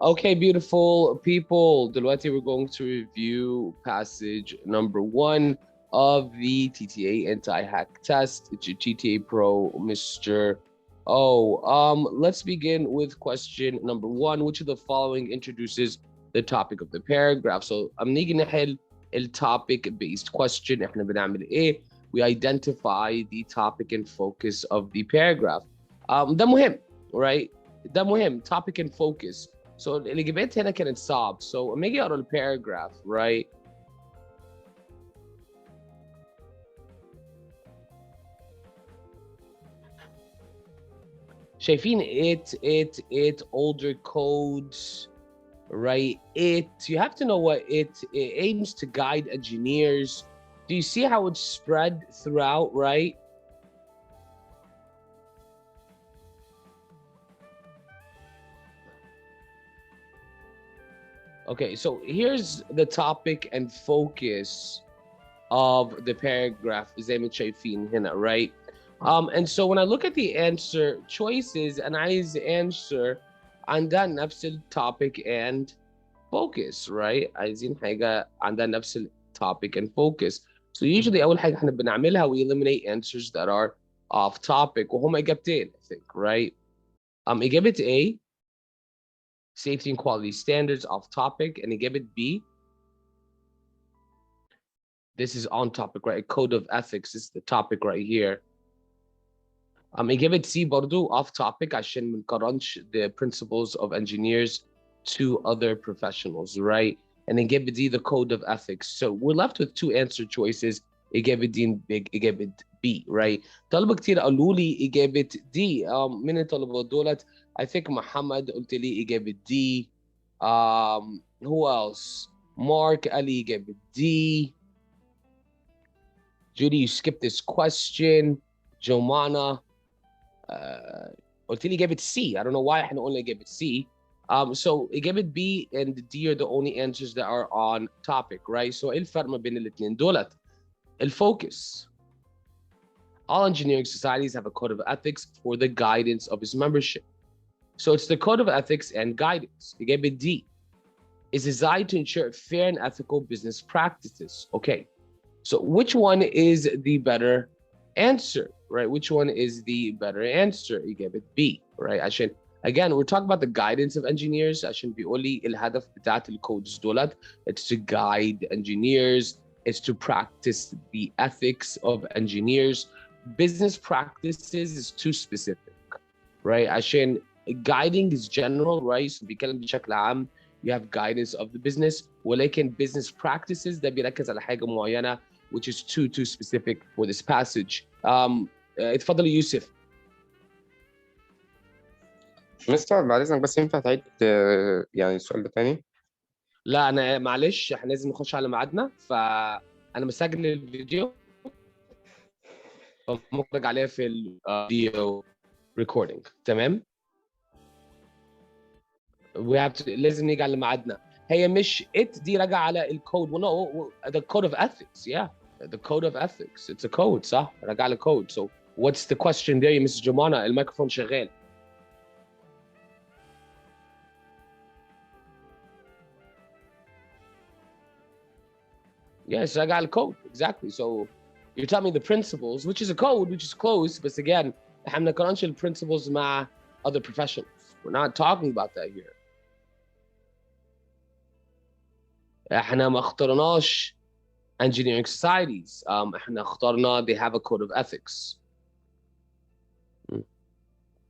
Okay, beautiful people. دلوقتي we're going to review passage number 1 of the TTA Anti-Hack Test. It's your TTA Pro, Mr. O. Let's begin with question number 1. Which of the following introduces the topic of the paragraph? So نيجي نحل topic based question. احنا بنعمل ايه? We identify the topic and focus of the paragraph. ده مهم, right? ده مهم, topic and focus. So الإجابات هنا كانت صعب. So لما أجي أقرأ الباراجراف, right? شايفين it, older codes, right? You have to know what it aims to guide engineers. Do you see how it's spread throughout, right? Okay, so here's the topic and focus of the paragraph, زي ما شايفين هنا, right? And so when I look at the answer choices and I answer عندها نفس topic and focus, right? عايزين حاجة عندها نفس topic and focus. So usually أول حاجة احنا بنعملها we eliminate answers that are off topic وهما إجابتين, I think, right? إجابة A, safety and quality standards, off topic, and إجابة B, this is on topic, right? Code of ethics is the topic right here. إجابة C برضو off topic عشان ما نقارنش the principles of engineers to other professionals, right? And إجابة D, the code of ethics. So we're left with two answer choices. إجابة D إجابة B, right? طلبة كتير قالوا لي إجابة D. من الطلبة دولت I think محمد قلت لي إجابة D. Who else? Mark قال لي إجابة D. Judy, you skipped this question. Jomana قلت لي إجابة C. I don't know why احنا قلنا إجابة C. So إجابة B and D are the only answers that are on topic, right? So إيه الفرق ما بين الاثنين دولت؟ الفocus. All engineering societies have a code of ethics for the guidance of its membership. So it's the code of ethics and guidance. إجابة D is designed to ensure fair and ethical business practices. Okay, so which one is the better answer, right? Which one is the better answer? إجابة B, right? عشان again we're talking about the guidance of engineers. عشان بيقول لي الهدف بتاعت الcodes دولت it's to guide engineers, it's to practice the ethics of engineers. Business practices is too specific, right? عشان guiding is general, right? So بيتكلم بشكل عام you have guidance of the business, ولكن business practices ده بيركز على حاجة معينة which is too specific for this passage. اتفضل يوسف. مستر بعد إذنك بس ينفع تعيد يعني السؤال ده تاني؟ لا أنا معلش احنا لازم نخش على ميعادنا فأنا مسجل الفيديو فمخرج عليه في الفيديو recording, تمام؟ we have to لازم نيجي على ميعادنا. هي مش it دي راجعة على الكود. well, no, the code of ethics, yeah. The code of ethics. It's a code, صح؟ راجع على code. So what's the question there يا Mrs. جمانة؟ الميكروفون شغال. Yes, راجع على code. Exactly. So you're telling me the principles, which is a code, which is close, but again, احنا ما بنقارنش principles مع other professionals. We're not talking about that here. احنا ما اخترناش engineering societies. احنا اخترنا they have a code of ethics.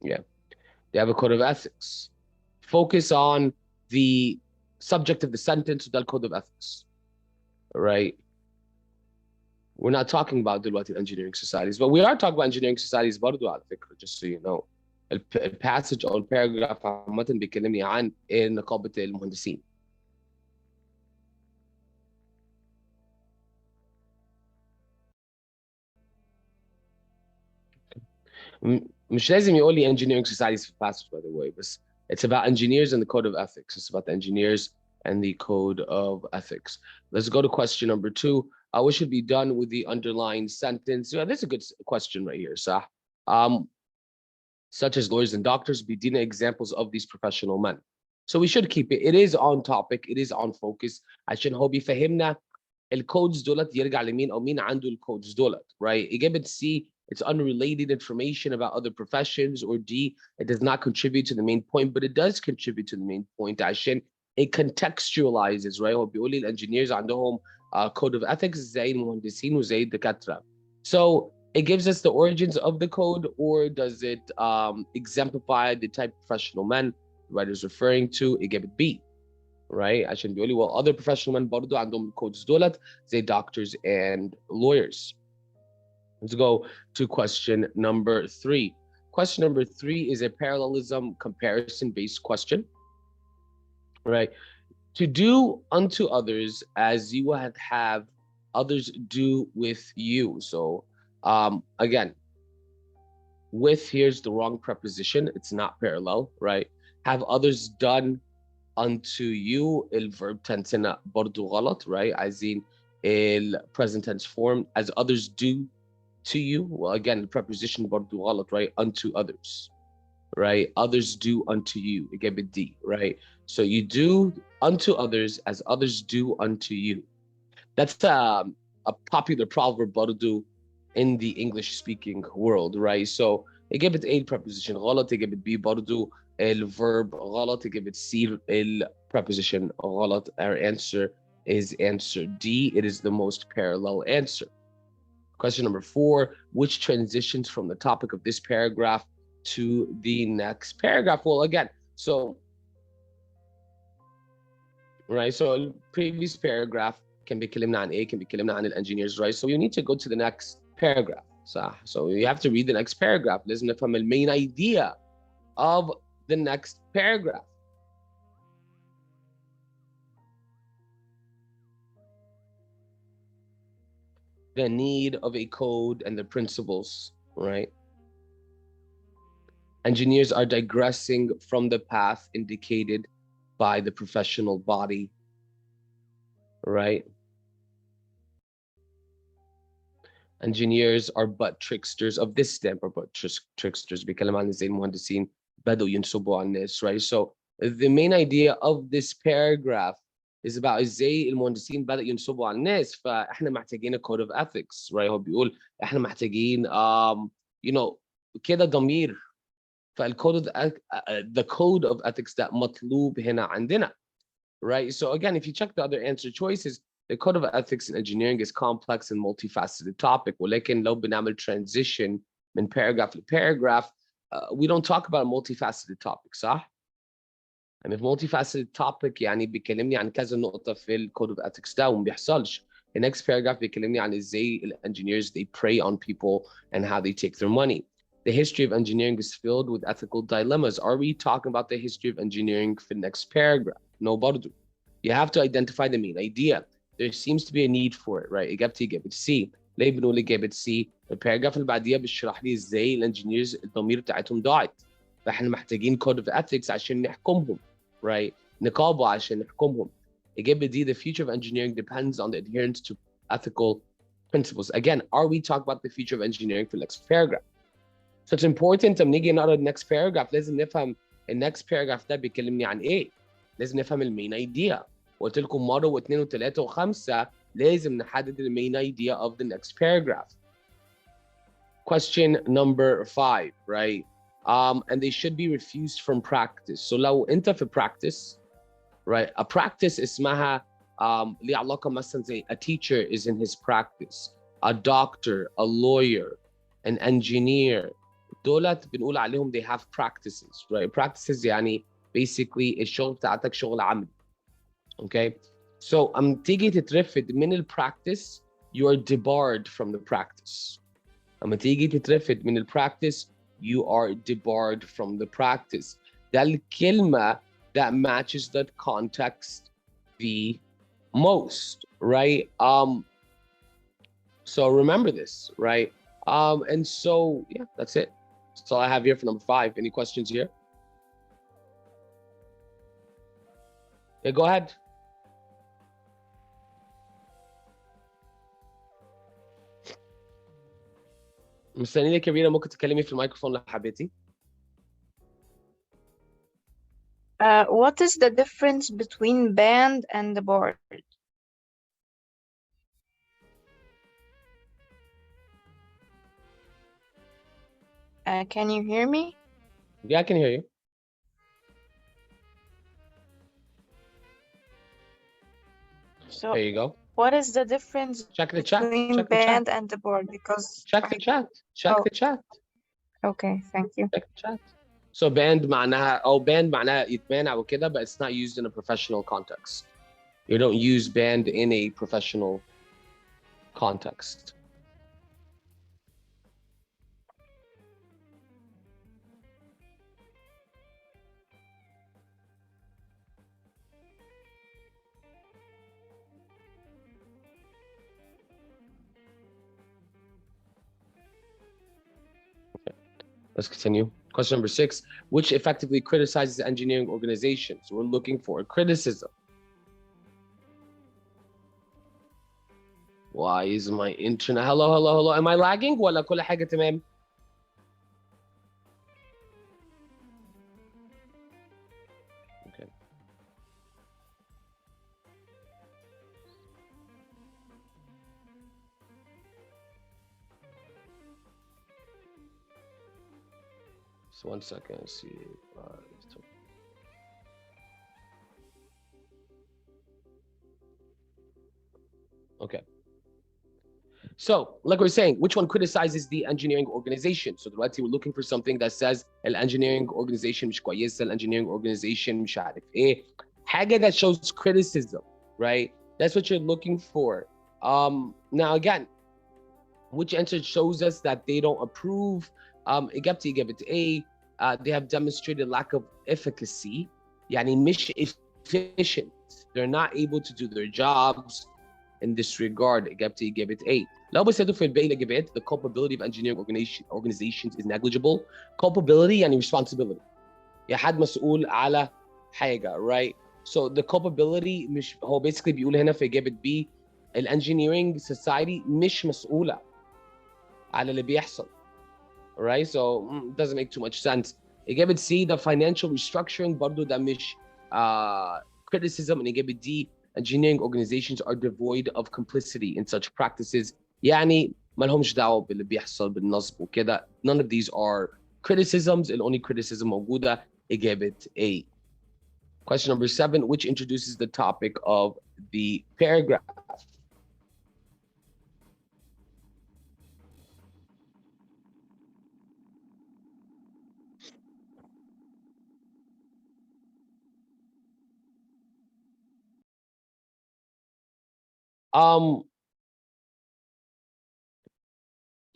Yeah, they have a code of ethics. Focus on the subject of the sentence with that code of ethics, right? We're not talking about دلوقتي engineering societies, but we are talking about engineering societies برضو على فكرة, just so you know. الباسج أو الباراجراف عامة بيكلمني عن نقابة المهندسين. مش لازم يقول لي engineering societies في passage, by the way, but it's about engineers and the code of ethics. It's about the engineers and the code of ethics. Let's go to question number 2. What should be done with the underlying sentence? Yeah, that's a good question right here, صح? such as lawyers and doctors, بيدينا examples of these professional men. So we should keep it. It is on topic. It is on focus. عشان هو بيفهمنا الكودز دولت يرجع لمين أو مين عنده الكودز دولت, right? إجابة C, it's unrelated information about other professions, or D, it does not contribute to the main point, but it does contribute to the main point عشان it contextualizes, right? هو بيقول لي الانجينيرز عندهم code of ethics زي المهندسين وزي الدكاترة. So it gives us the origins of the code, or does it exemplify the type of professional men the writer is referring to? إجابة B, right? عشان بيقول لي well other professional men برضو عندهم codes دولت زي doctors and lawyers. Let's go to question number 3. Question number 3 is a parallelism comparison-based question, right? To do unto others as you would have others do with you. So again, with here's the wrong preposition. It's not parallel, right? Have others done unto you. El verb tense هنا برضو غلط, right? عايزين el present tense form as others do to you. Well, again, the preposition برضو غلط, right? Unto others, right? Others do unto you. إجابة D, right? So you do unto others as others do unto you. That's a popular proverb برضو in the English-speaking world, right? So إجابة A preposition غلط, إجابة B برضو الverb غلط, إجابة C preposition غلط. Our answer is answer D. It is the most parallel answer. Question number 4, which transitions from the topic of this paragraph to the next paragraph? Well, again, so, right, so previous paragraph can be كلمنا عن A, can be كلمنا عن engineers, right? So you need to go to the next paragraph. So you have to read the next paragraph. لازم نفهم the main idea of the next paragraph. The need of a code and the principles, right? Engineers are digressing from the path indicated by the professional body, right? Engineers are but tricksters of this stamp, or but tricksters. بيتكلم عن ازاي المهندسين بدأوا ينصبوا على الناس, right? So the main idea of this paragraph is about ازاي المهندسين بدأوا ينصبوا على الناس, فاحنا محتاجين a code of ethics, right? هو بيقول احنا محتاجين you know كده ضمير. فالcode of the code of ethics ده مطلوب هنا عندنا, right? So again, if you check the other answer choices, the code of ethics in engineering is complex and multifaceted topic. ولكن لو بنعمل transition من paragraph to paragraph, we don't talk about a multifaceted topic, صح؟ يعني في multifaceted topic يعني بيكلمني عن كذا نقطة في ال code of ethics ده وما بيحصلش. The next paragraph بيكلمني عن ازاي ال engineers they prey on people and how they take their money. The history of engineering is filled with ethical dilemmas. Are we talking about the history of engineering for the next paragraph? No, برضو. You have to identify the main idea. There seems to be a need for it, right? إجابتي إجابة C. ليه بنقول إجابة C؟ الباراجراف اللي بعديها بيشرح لي إزاي الانجينيرز الضمير بتاعتهم ضاعت. فإحنا محتاجين code of ethics عشان نحكمهم, right? نقابة عشان نحكمهم. إجابة D, the future of engineering depends on the adherence to ethical principles. Again, are we talking about the future of engineering for the next paragraph? So it's important لما نيجي نقرا the next paragraph لازم نفهم the next paragraph ده بيكلمني عن إيه. لازم نفهم المين idea. قلت لكم مرة واثنين وثلاثة وخمسة لازم نحدد the main idea of the next paragraph. Question number 5, right? And they should be refused from practice. So لو أنت في practice, right? A practice اسمها ليه علاقة مثلا زي a teacher is in his practice, a doctor, a lawyer, an engineer. دولت بنقول عليهم they have practices, right? Practices يعني basically الشغل بتاعتك شغل عملي. Okay, so تيجي تترفد من ال practice, you are debarred from the practice. تيجي تترفد من ال practice, you are debarred from the practice. ده الكلمة that matches that context the most, right? So remember this, right? And so yeah, that's it. That's all I have here for number 5. Any questions here? Yeah, go ahead. مستنيك يا رينا, ممكن تكلمي في الميكروفون لو حبيتي. What is the difference between band and the board? Can you hear me? Yeah, I can hear you. So, There you go. what is the difference Check the chat. between Check the band chat. and the board? Because Check the chat. Check oh, the chat. okay, thank you. Check the chat. So band معناها أو band معناها يتمانع وكده, but it's not used in a professional context. You don't use band in a professional context. Let's continue. Question number 6, which effectively criticizes engineering organizations? We're looking for a criticism. Why is my internet? Hello. Am I lagging? ولا كل حاجة تمام؟ Okay. So 1 second. Let's see. Okay. So, like we're saying, which one criticizes the engineering organization? So دلوقتي we're looking for something that says engineering organization مش كويسة, engineering organization مش عارف ايه. حاجة that shows criticism, right? That's what you're looking for. Now again, which answer shows us that they don't approve? إجابة A. They have demonstrated lack of efficacy. يعني مش efficient. They're not able to do their jobs in this regard. إجابة A. لو بصيتوا في الباقي الإجابات, the culpability of engineering organizations is negligible. Culpability يعني responsibility. يا حد مسؤول على حاجة, right? So the culpability مش هو basically بيقول هنا في إجابة B, engineering society مش مسؤولة على اللي بيحصل, right? So it doesn't make too much sense. إجابة C, the financial restructuring برضو ده مش criticism. And إجابة D, engineering organizations are devoid of complicity in such practices. يعني ما لهمش دعوة باللي بيحصل بالنصب وكده. None of these are criticisms. The only criticism موجودة إجابة A. Question number 7, which introduces the topic of the paragraph?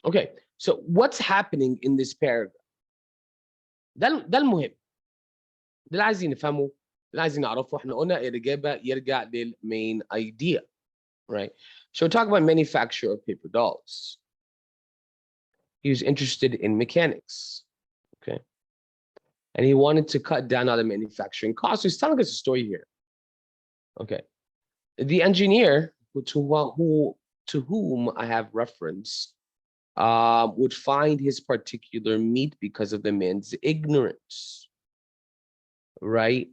Okay, so what's happening in this paragraph? ده المهم. ده اللي عايزين نفهمه, ده اللي عايزين نعرفه. احنا قلنا الإجابة يرجع للmain idea, right? So we're talking about manufacture of paper dolls. He was interested in mechanics, okay? And he wanted to cut down on the manufacturing costs. So he's telling us a story here, okay? The engineer to whom I have reference would find his particular meat because of the man's ignorance, right?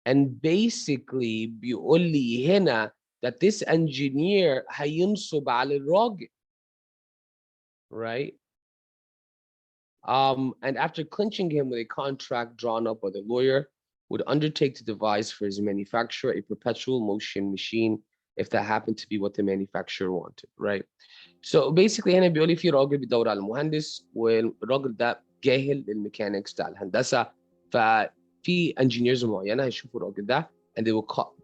And basically بيقول لي هنا that this engineer هينصب على الراجل, right? And after clinching him with a contract drawn up by the lawyer, would undertake to devise for his manufacturer a perpetual motion machine if that happened to be what the manufacturer wanted, right? So basically هنا بيقول لي في راجل بيدور على مهندس, والراجل ده جاهل للميكانكس بتاع الهندسة, ففي engineers معينة هيشوفوا الراجل ده and they will call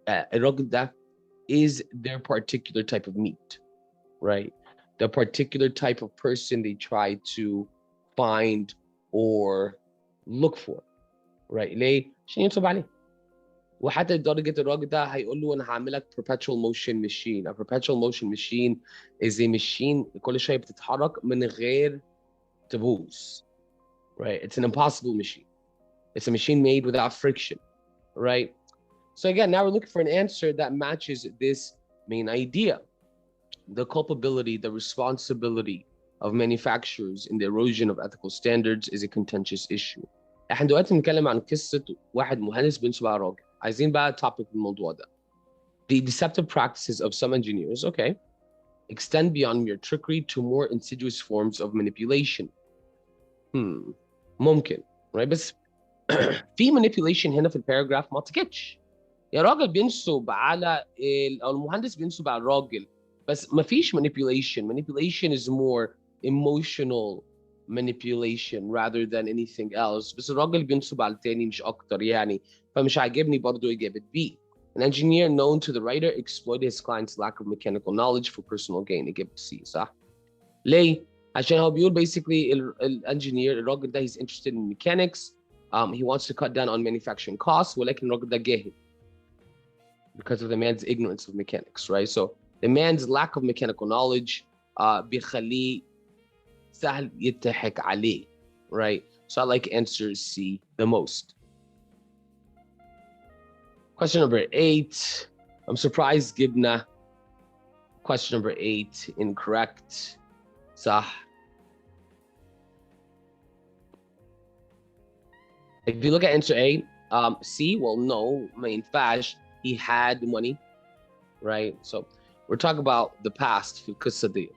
الراجل ده is their particular type of meat, right? The particular type of person they try to find or look for, right? ليه؟ عشان ينصب عليه. وحتى لدرجة الراجل ده هيقول له أنا هعملك perpetual motion machine. A perpetual motion machine is a machine كل شوية بتتحرك من غير تبوظ, right? It's an impossible machine. It's a machine made without friction, right? So again, now we're looking for an answer that matches this main idea. The culpability, the responsibility of manufacturers in the erosion of ethical standards is a contentious issue. احنا دلوقتي بنتكلم عن قصه واحد مهندس بينصب على راجل. عايزين بقى topic في الموضوع ده. The deceptive practices of some engineers, okay, extend beyond mere trickery to more insidious forms of manipulation. ممكن right بس في manipulation هنا في الباراجراف ما اعتقدش. يا راجل بينصب على او المهندس بينصب على الراجل بس ما فيش manipulation. Manipulation is more emotional manipulation rather than anything else. بس الراجل بينصب على التاني مش اكتر يعني. فمش عاجبني برضو اجابه B. An engineer known to the writer exploited his client's lack of mechanical knowledge for personal gain. اجابه C صح. ليه؟ عشان هو بيقول basically الانجينير الراجل ده he's interested in mechanics. He wants to cut down on manufacturing costs ولكن الراجل ده جاهل because of the man's ignorance of mechanics, right? So the man's lack of mechanical knowledge بيخليه سهل يضحك عليه, right? So I like answer C the most. Question number 8. I'm surprised جبنا question number 8 incorrect. صح. If you look at answer A, C, well, no, ما ينفعش. He had money, right? So we're talking about the past في القصة دي.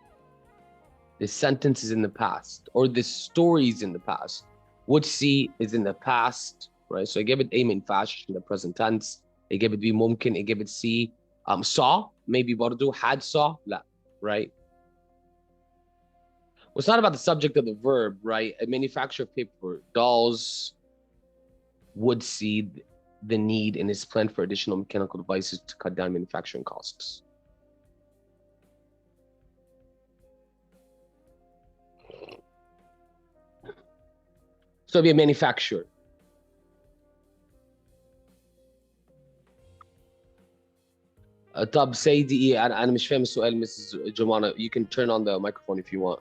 The sentence is in the past or the story is in the past. Would C is in the past, right? So إجابة A ما ينفعش in the present tense. إجابة B ممكن. إجابة C saw maybe برضو. Had saw لا, right? Well, it's not about the subject of the verb, right? A manufacturer of paper dolls would see the need in his plan for additional mechanical devices to cut down manufacturing costs. So be a manufacturer. طب سيدي أنا مش فاهم السؤال Mrs. Jomana. You can turn on the microphone if you want.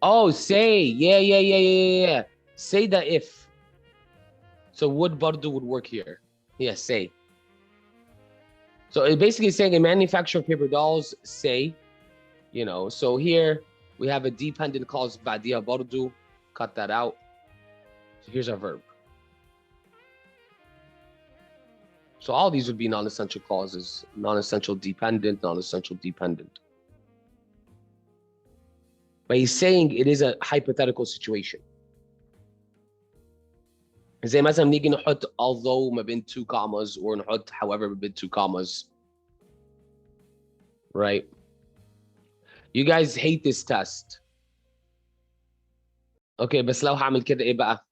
Oh, say, yeah. Say that if. So would برضو would work here. Yeah, say. So it's basically saying a manufacturer of paper dolls, say, you know. So here we have a dependent clause بعديها برضو. Cut that out. So here's our verb. So all these would be non-essential clauses. Non-essential dependent, non-essential dependent. But he's saying it is a hypothetical situation. زي مثلا نيجي نحط although ما بين 2 commas or نحط however ما بين 2 commas. Right? You guys hate this test. Okay, بس لو هعمل كده ايه بقى؟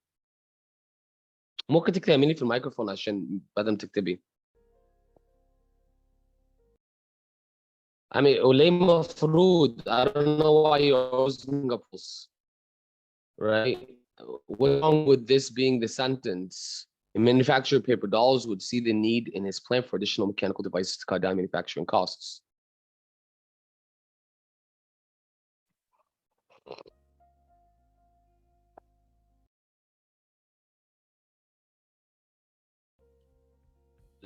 ممكن تكلميني في الميكروفون عشان بدل ما تكتبي. I mean, وليه مفروض? I don't know why you're using a pulse. Right? What's wrong with this being the sentence? A manufacturer of paper dolls would see the need in his plan for additional mechanical devices to cut down manufacturing costs.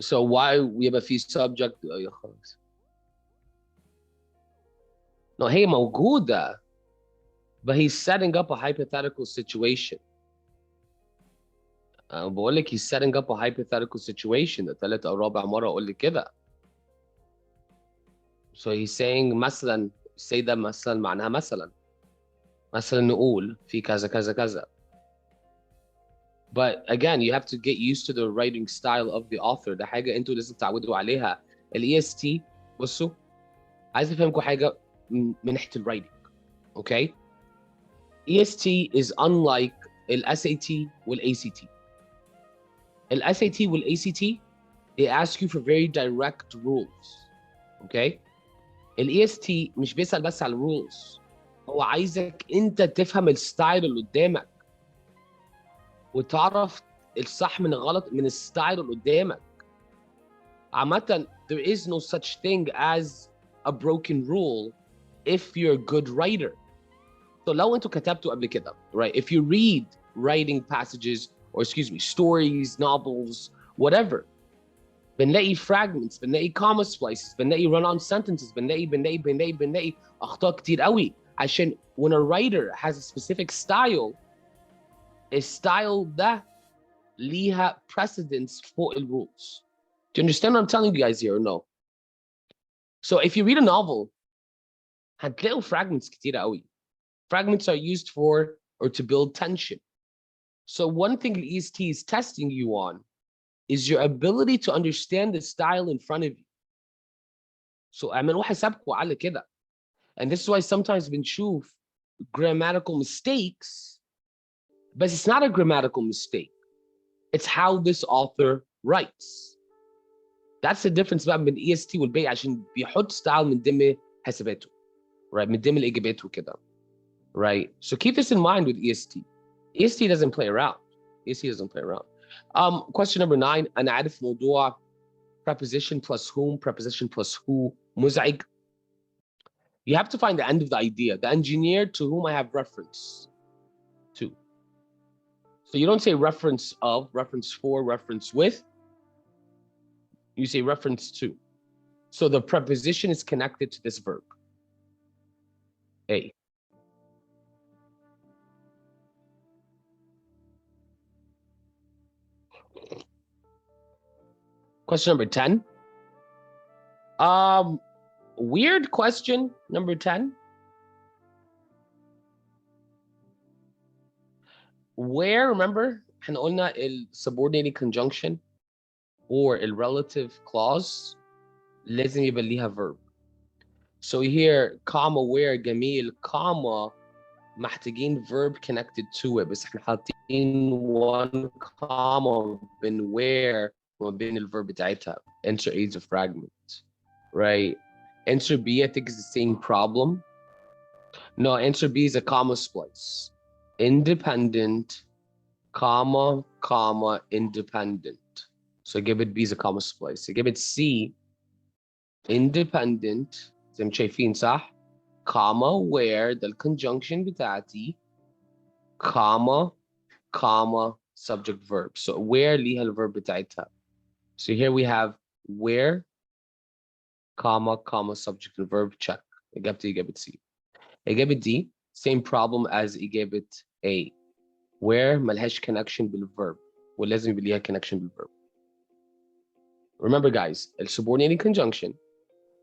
So why we have a fee subject? No, هي موجودة. But he's setting up a hypothetical situation. بقول لك he's setting up a hypothetical situation. ده ثالث أو رابع مرة أقول لك كده. So he's saying مثلا say ده مثلا معناها مثلا نقول في كذا كذا كذا. But again, you have to get used to the writing style of the author. ده حاجة انتوا لازم تعودوا عليها. EST بصوا عايز افهمكم حاجة من ناحية الرايتنج. Okay? EST is unlike SAT والACT. SAT والACT they ask you for very direct rules. Okay? EST مش بيسأل بس على rules. هو عايزك انت تفهم الستايل اللي قدامك وتعرف الصح من الغلط من الستايل اللي قدامك. عامة there is no such thing as a broken rule if you're a good writer. So لو انتوا كتبتوا قبل كده, right? If you read writing passages or excuse me stories, novels, whatever, بنلاقي fragments, بنلاقي comma splices, بنلاقي run-on sentences, بنلاقي أخطاء كتير قوي عشان when a writer has a specific style, الستايل ده ليها precedence فوق rules. Do you understand what I'm telling you guys here or no? So if you read a novel, هتلاقوا fragments كتيرة قوي. Fragments are used for or to build tension. So one thing the EST is testing you on is your ability to understand the style in front of you. So اعملوا حسابكم على كده. And this is why sometimes بنشوف grammatical mistakes, but it's not a grammatical mistake. It's how this author writes. That's the difference between EST والباقي عشان بيحط style من ضمن حساباته. Right? من ضمن الإجابات وكده. Right? So keep this in mind with EST. EST doesn't play around. EST doesn't play around. Question number 9. أنا عارف موضوع preposition plus whom, preposition plus who, مزعج. You have to find the end of the idea. The engineer to whom I have reference to. So you don't say reference of, reference for, reference with. You say reference to. So the preposition is connected to this verb. A. Question number 10. Weird question, number 10. Where, remember, احنا قلنا subordinating conjunction or a relative clause لازم يبقى ليها verb. So here, comma, where, جميل, comma, محتاجين verb connected to it. بس احنا حاطين one comma بين where وبين الverb بتاعتها. Enter A is a fragment, right? Answer B, I think, is the same problem. No, answer B is a comma splice. Independent, comma, comma, independent. So give it B is a comma splice. So give it C, independent, زي ما شايفين صح? Comma, where the conjunction بتاعتي, comma, comma, subject verb. So where ليها الverb بتاعتها. So here we have where, comma, comma, subject and verb, check. إجابتي إجابة C. إجابة D, same problem as إجابة A. Where ملهاش connection بالverb ولازم يبقى ليها connection بالverb. Remember guys, the subordinating conjunction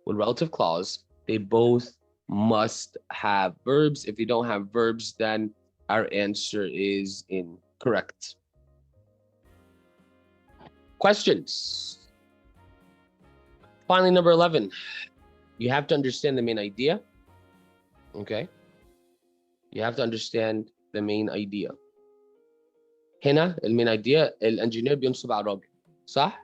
with relative clause, they both must have verbs. If they don't have verbs, then our answer is incorrect. Questions. Finally, number 11. You have to understand the main idea. Okay? You have to understand the main idea. هنا المين idea الانجينير بينصب على الراجل صح؟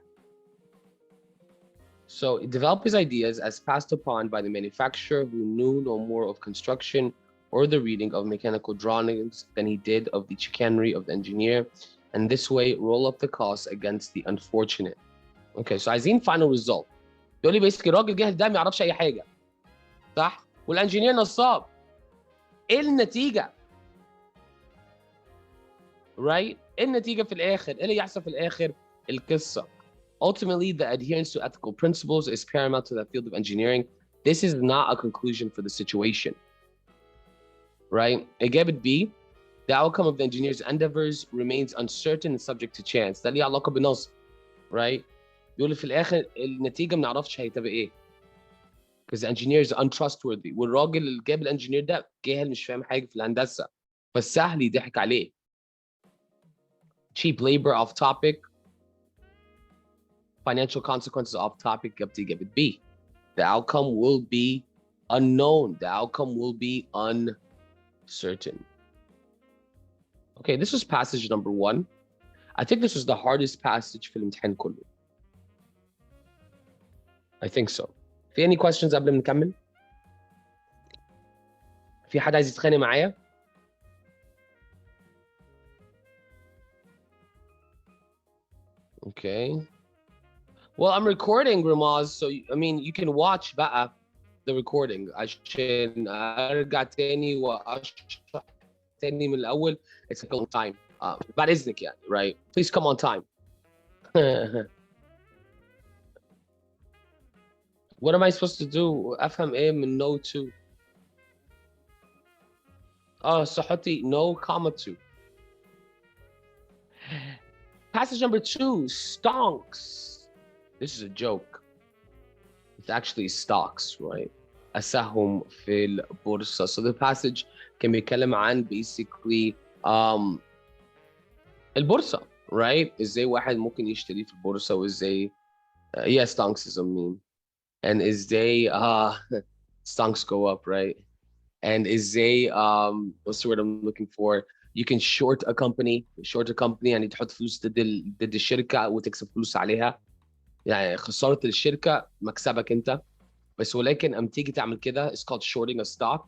So develop his ideas as passed upon by the manufacturer who knew no more of construction or the reading of mechanical drawings than he did of the chicanery of the engineer, and this way roll up the costs against the unfortunate. Okay, so عايزين final result. يقول لي basically الراجل جاهز ده ما يعرفش اي حاجه صح؟ والانجينير نصاب. ايه النتيجه؟ right? ايه النتيجه في الاخر؟ ايه اللي يحصل في الاخر؟ القصه. Ultimately, the adherence to ethical principles is paramount to the field of engineering. This is not a conclusion for the situation, right? إجابة B, the outcome of the engineer's endeavors remains uncertain and subject to chance. ده ليه علاقة بالنصب, right? بيقول في الآخر النتيجة ما نعرفش هتبقى إيه. Because the engineer is untrustworthy. والراجل اللي جاب الانجينير ده جاهل مش فاهم حاجة في الهندسة. فالسهل يضحك عليه. Cheap labor off topic. Financial consequences off topic, give it B. The outcome will be unknown. The outcome will be uncertain. Okay, this was passage number 1. I think this was the hardest passage في الامتحان كله. I think so. في any questions قبل ما نكمل؟ في حد عايز يتخانق معايا؟ Okay. Well, I'm recording, Ramaz, so I mean, you can watch بقى the recording عشان ارجع تاني واشرح تاني من الاول. It's a long time. بعد اذنك يعني, right? Please come on time. What am I supposed to do? افهم ايه من no to? صحتي no comma to. Passage number 2, stonks. This is a joke. It's actually stocks, right? أسهم في البورصة. So the passage كان بيتكلم عن basically البورصة, right? ازاي واحد ممكن يشتري في البورصة وازاي yeah, stonks is a meme. And ازاي stonks go up, right? And ازاي what's the word I'm looking for? You can short a company يعني تحط فلوس ضد الشركة وتكسب فلوس عليها. يعني خسارة الشركة مكسبك انت. بس ولكن اما تيجي تعمل كده it's called shorting a stock.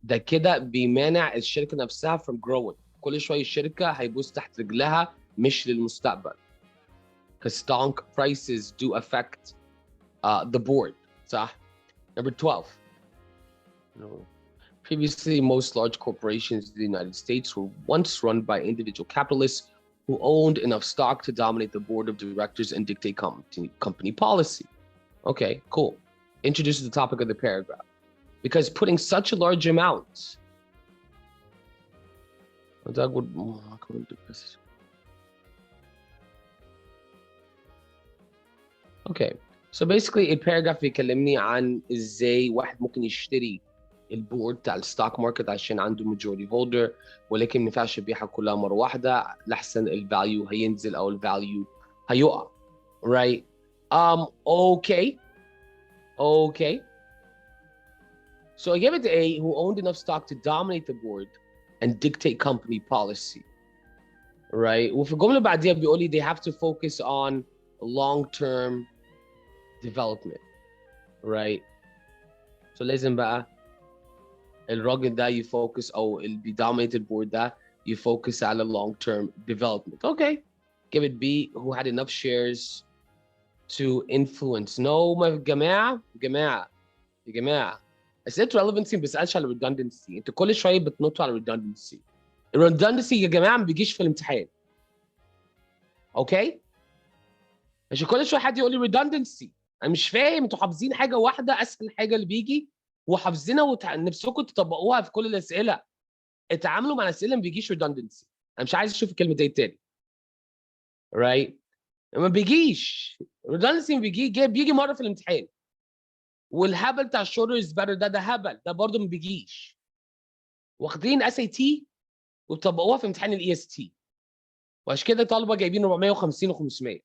ده كده بيمانع الشركة نفسها from growing. كل شوية الشركة هيبص تحت رجلها مش للمستقبل. Because stock prices do affect the board. صح? Number 12. No. Previously, most large corporations in the United States were once run by individual capitalists who owned enough stock to dominate the board of directors and dictate company policy. Okay, cool. Introduces the topic of the paragraph. Because putting such a large amount, that would okay. So basically الباراجراف بيكلمني عن ازاي واحد ممكن يشتري البورد بتاع الستوك ماركت عشان عنده ماجورتي هولدر ولكن ما ينفعش يبيعها كلها مره واحده لحسن الفاليو هينزل او الفاليو هيقع. Right? Okay. So I gave it to A, who owned enough stock to dominate the board and dictate company policy. Right? وفي الجمله اللي بعديها بيقول لي they have to focus on long-term development. Right? So لازم بقى الراجل ده يفوكس او اللي بيدومينيت البورد ده يفوكس على long term development. Okay. Give it B, who had enough shares to influence. No, ما جماعة أسئلة relevancy ما بيسألش على redundancy. انتوا كل شوية بتنطوا على redundancy. redundancy يا جماعة ما بيجيش في الامتحان. اوكي؟ عشان كل شوية حد يقول لي redundancy. أنا مش فاهم انتوا حافظين حاجة واحدة أسهل حاجة اللي بيجي وحافظينها نفسكم تطبقوها في كل الاسئله. اتعاملوا مع الاسئله ما بيجيش redundancy. انا مش عايز اشوف الكلمه دي تاني. right? ما بيجيش redundancy. بيجي مره في الامتحان. والهبل بتاع shorter is better ده هبل ده برضه ما بيجيش. واخدين SAT وطبقوها في امتحان EST. وعشان كده طلبه جايبين 450 و500.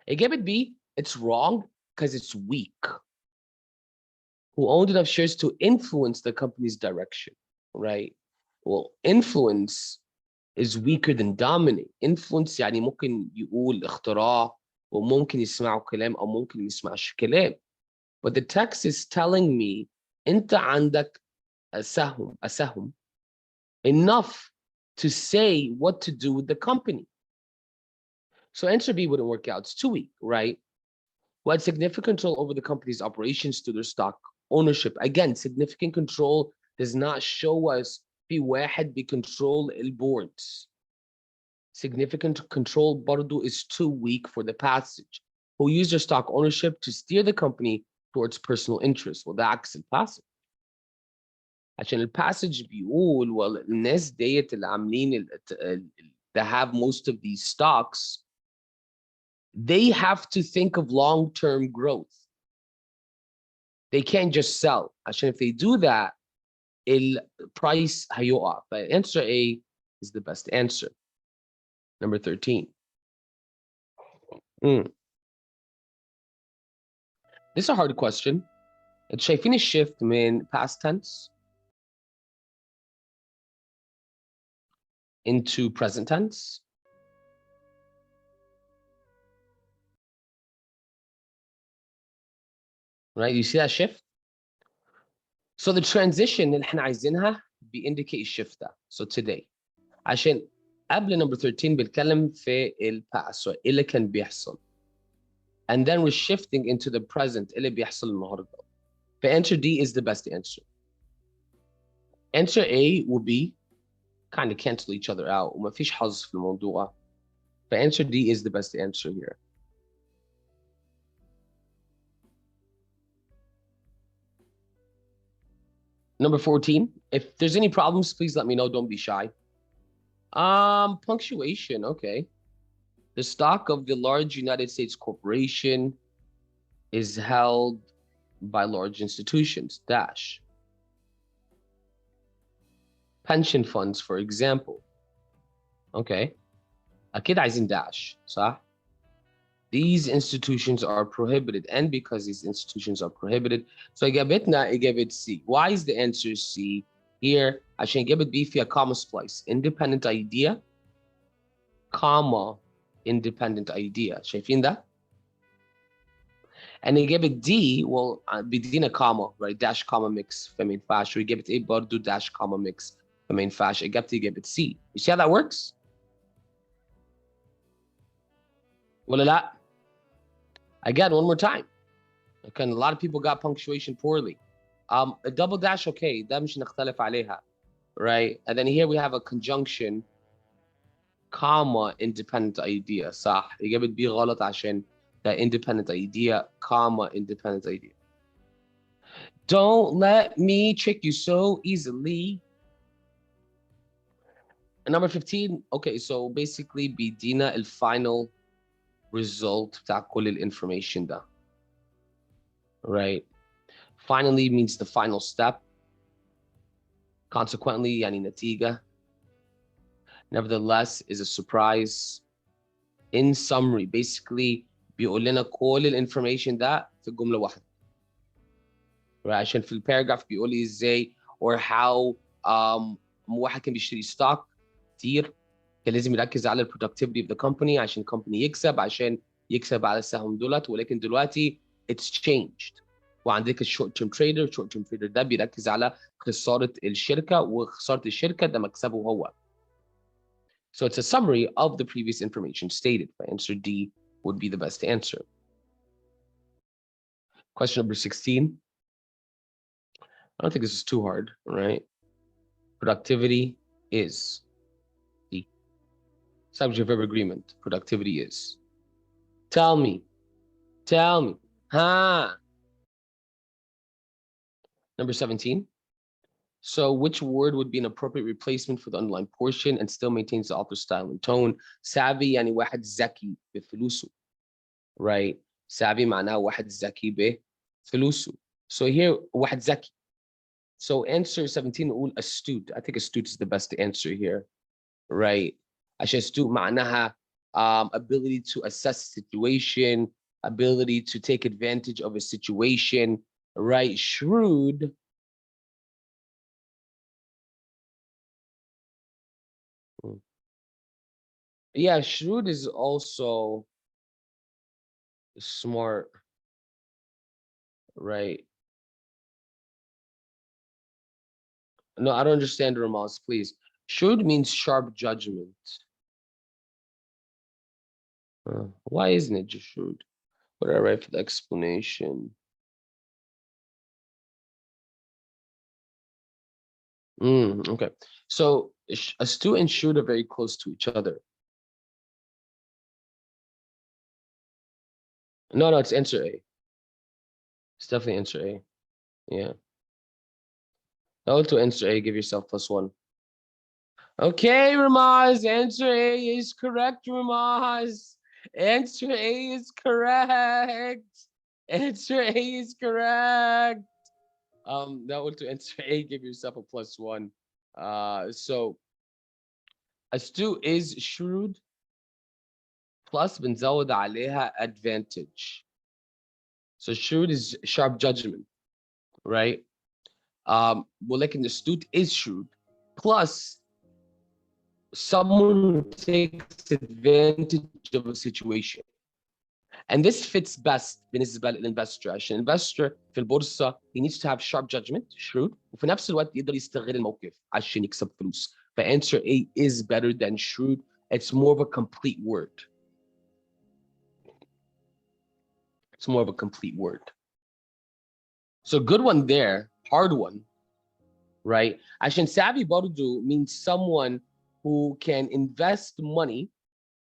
اجابه B, it's wrong because it's weak. Who owned enough shares to influence the company's direction, right? Well, influence is weaker than dominate. Influence يعني ممكن يقول اختراع وممكن يسمعوا كلام أو ممكن ما يسمعش كلام. But the text is telling me أنت عندك أسهم enough to say what to do with the company. So answer B wouldn't work out. It's too weak, right? Who had significant control over the company's operations through their stock ownership. Again, significant control does not show us في واحد بيcontrol الboards. Significant control برضو is too weak for the passage. Who used their stock ownership to steer the company towards personal interests. Well, ده عكس الباسج. عشان الباسج بيقول well الناس ديت اللي عاملين that have most of these stocks, they have to think of long-term growth. They can't just sell. عشان if they do that, price هيقع. But answer A is the best answer. Number 13. This is a hard question. شايفين الشيفت من past tense into present tense. Right? You see that shift? So the transition اللي احنا عايزينها indicate الشيفت ده. So today. عشان قبل number 13 بنتكلم في past. So اللي كان بيحصل. And then we're shifting into the present اللي بيحصل النهارده. The answer D is the best answer. Answer A will be kind of cancel each other out. وما فيش حظ في الموضوع. The answer D is the best answer here. Number 14, if there's any problems, please let me know. Don't be shy. Punctuation, okay. The stock of the large United States corporation is held by large institutions, dash. Pension funds, for example. Okay. أكيد عايزين dash, صح? These institutions are prohibited, and because these institutions are prohibited, so إجابتنا إجابة C. Why is the answer C? Here, عشان إجابة B فيها comma splice. Independent idea, comma, independent idea. شايفين ده؟ And إجابة D, well, بدينا comma, right? Dash comma mix فما ينفعش. وإجابة A برضه dash comma mix فما ينفعش. إجابتي إجابة C. You see how that works? ولا لا؟ Again, one more time. Okay, a lot of people got punctuation poorly. A double dash, okay, ده مش نختلف عليها, right? And then here we have a conjunction, comma, independent idea, صح. إجابة B غلط عشان the independent idea, comma, independent idea. Don't let me trick you so easily. And number 15, okay, so basically بيدينا الفاينل result بتاع كل الانفورميشن ده. Right. Finally means the final step. Consequently, يعني نتيجة. Nevertheless is a surprise. In summary, basically بيقول لنا كل الانفورميشن ده في جملة واحدة. Right. عشان في الباراجراف بيقول لي ازاي or how واحد كان بيشتري ستوك كتير كان لازم يركز على productivity of the company عشان company يكسب عشان يكسب على السهم دولت, ولكن دلوقتي it's changed. وعندك الشورت تيرم تريدر، الشورت تيرم تريدر ده بيركز على خساره الشركه، وخساره الشركه ده مكسبه هو. So it's a summary of the previous information stated. Answer D would be the best answer. Question number 16. I don't think this is too hard, right? Productivity is the subject verb agreement. Productivity is. Tell me. Huh? Number 17. So which word would be an appropriate replacement for the underlined portion and still maintains the author's style and tone? Savvy يعني واحد ذكي بفلوسه. Right? Savvy معناه واحد ذكي بفلوسه. So here واحد ذكي. So answer 17 نقول astute. I think astute is the best answer here. Right? عشان astute معناها ability to assess a situation, ability to take advantage of a situation. Right? Shrewd. Yeah, shrewd is also smart, right? No, I don't understand, Ramas, please. Shrewd means sharp judgment. Why isn't it just shrewd? What did I write for the explanation? Okay. So astute and shrewd are very close to each other. No, it's answer A. It's definitely answer A. Yeah. Go to answer A, give yourself +1. Okay, Ramaz, answer A is correct, Ramaz. Answer A is correct. Answer A is correct. That would to answer A, give yourself a +1. So astute is shrewd plus بنزود عليها advantage. So shrewd is sharp judgment, right? ولكن astute is shrewd plus someone who takes advantage of a situation. And this fits best بالنسبة للinvestor عشان investor في البورصة he needs to have sharp judgment, shrewd, وفي نفس الوقت يقدر يستغل الموقف عشان يكسب فلوس. But answer A is better than shrewd. It's more of a complete word. It's more of a complete word. So good one there, hard one, right? عشان savvy برضو means someone who can invest money,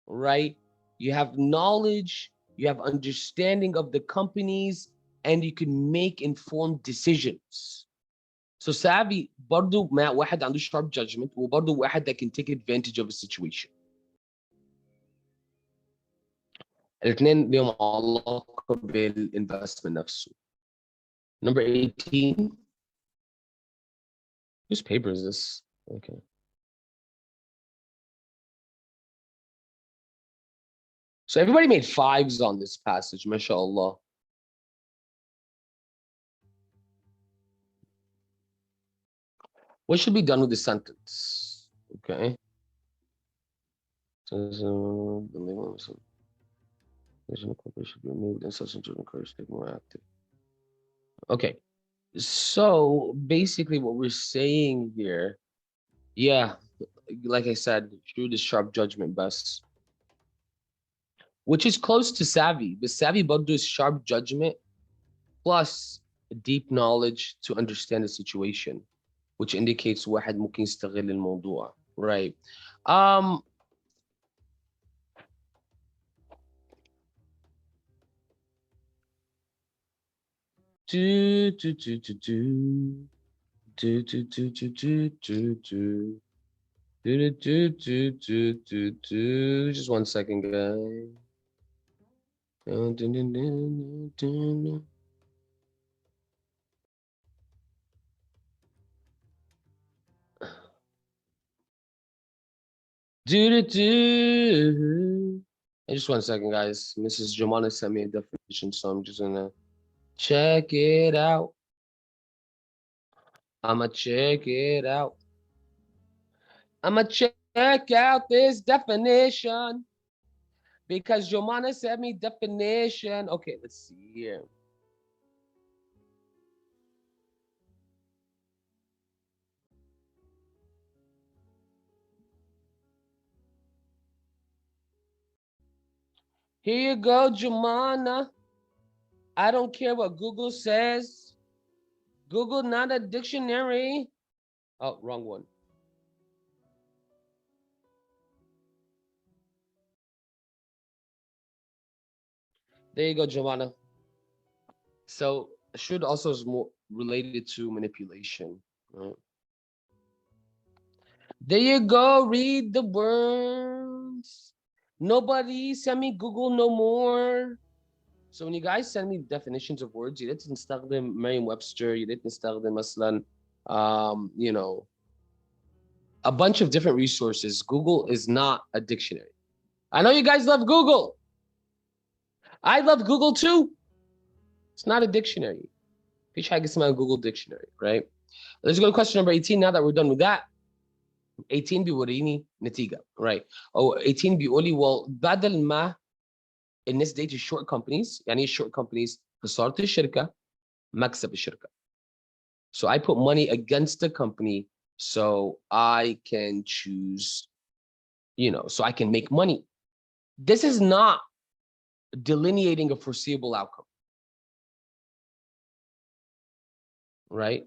right? You have knowledge, you have understanding of the companies, and you can make informed decisions. So savvy برضو مع واحد عنده sharp judgment وبرضو واحد that can take advantage of a situation. الاثنين ليهم علاقة بالinvestment نفسه. Number 18. Whose paper is this? Okay. So everybody made 5s on this passage, mashallah. What should be done with the sentence? Okay. So the legal should be removed and such to encourage to be more active. Okay. So basically what we're saying here, yeah, like I said, through the sharp judgment best, which is close to savvy. The savvy برضو is sharp judgment plus deep knowledge to understand the situation, which indicates واحد ممكن يستغل الموضوع, right? Just 1 second, guys. Just 1 second, guys. Mrs. Jomana sent me a definition, so I'm just gonna check it out. I'ma check it out. I'ma check out this definition because Jomana sent me definition. Okay, let's see here. Here you go, Jomana. I don't care what Google says. Google not a dictionary. Oh, wrong one. There you go, Jomana. So should also is more related to manipulation. Right? There you go. Read the words. Nobody send me Google no more. So when you guys send me definitions of words, you didn't نستخدم Merriam-Webster, you didn't نستخدم مثلا you know, a bunch of different resources. Google is not a dictionary. I know you guys love Google. I love Google too. It's not a dictionary. Fish حاجة اسمها Google Dictionary, right? Let's go to question number 18 now that we're done with that. 18 بيوريني نتيجة, right? Oh, 18 بيقول لي well بدل ما الناس دي short companies, يعني short companies خسارة الشركة مكسب الشركة. So I put money against the company so I can choose, you know, so I can make money. This is not delineating a foreseeable outcome, right?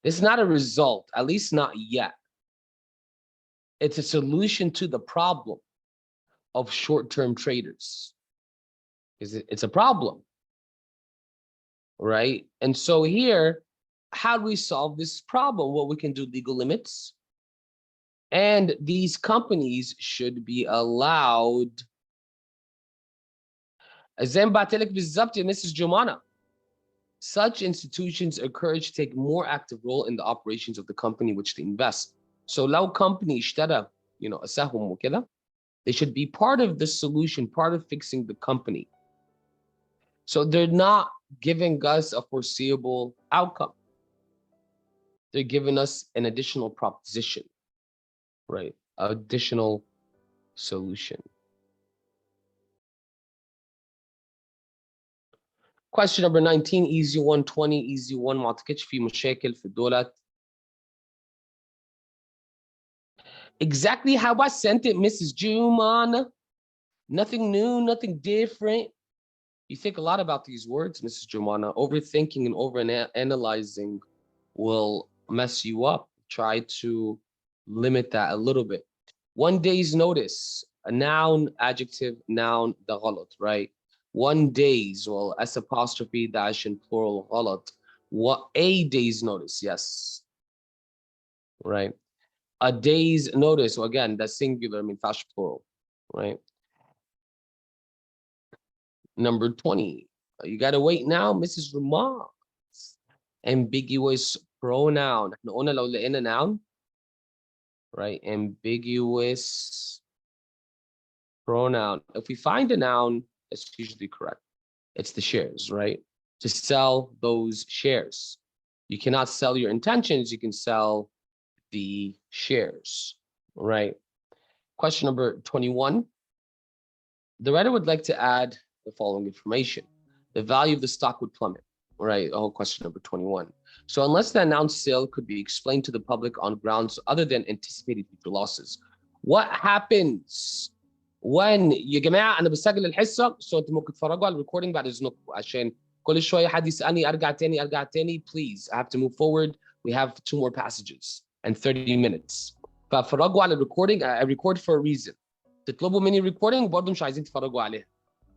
It's not a result, at least not yet. It's a solution to the problem of short-term traders. It's a problem, right? And so here, how do we solve this problem? Well, we can do legal limits. And these companies should be allowed. زي ما بعت لك بالظبط يا Mrs. Jumana. Such institutions are encouraged to take more active role in the operations of the company which they invest. So لو company اشترى, you know, أسهم وكده, they should be part of the solution, part of fixing the company. So they're not giving us a foreseeable outcome. They're giving us an additional proposition, right? Additional solution. Question number 19, easy one, 20, easy one. ما اعتقدش في مشاكل في دولت. Exactly how I sent it, Mrs. Jumana. Nothing new, nothing different. You think a lot about these words, Mrs. Jumana. Overthinking and over-analyzing will mess you up. Try to limit that a little bit. 1 day's notice, a noun, adjective, noun, ده غلط, right? 1 day's, well, S apostrophe dash in plural غلط. What a day's notice? Yes. Right. A day's notice. So again, that's singular, I mean fast plural, right? Number 20. You gotta wait now, Mrs. Remarks. Ambiguous pronoun. احنا قلنا لو لقينا noun, right? Ambiguous pronoun. If we find a noun, that's usually correct. It's the shares, right? To sell those shares. You cannot sell your intentions, you can sell the shares, right? Question number 21. The writer would like to add the following information. The value of the stock would plummet, right? Oh, question number 21. So unless the announced sale could be explained to the public on grounds other than anticipated future losses, what happens when يا جماعه انا بسجل الحصه so انتوا ممكن تتفرجوا على الريكوردنج بعد اذنكم عشان كل شويه حد يسالني ارجع تاني please I have to move forward. We have 2 more passages and 30 minutes. فاتفرجوا على الريكوردنج. I record for a reason. تطلبوا مني ريكوردنج برضه مش عايزين تتفرجوا عليها.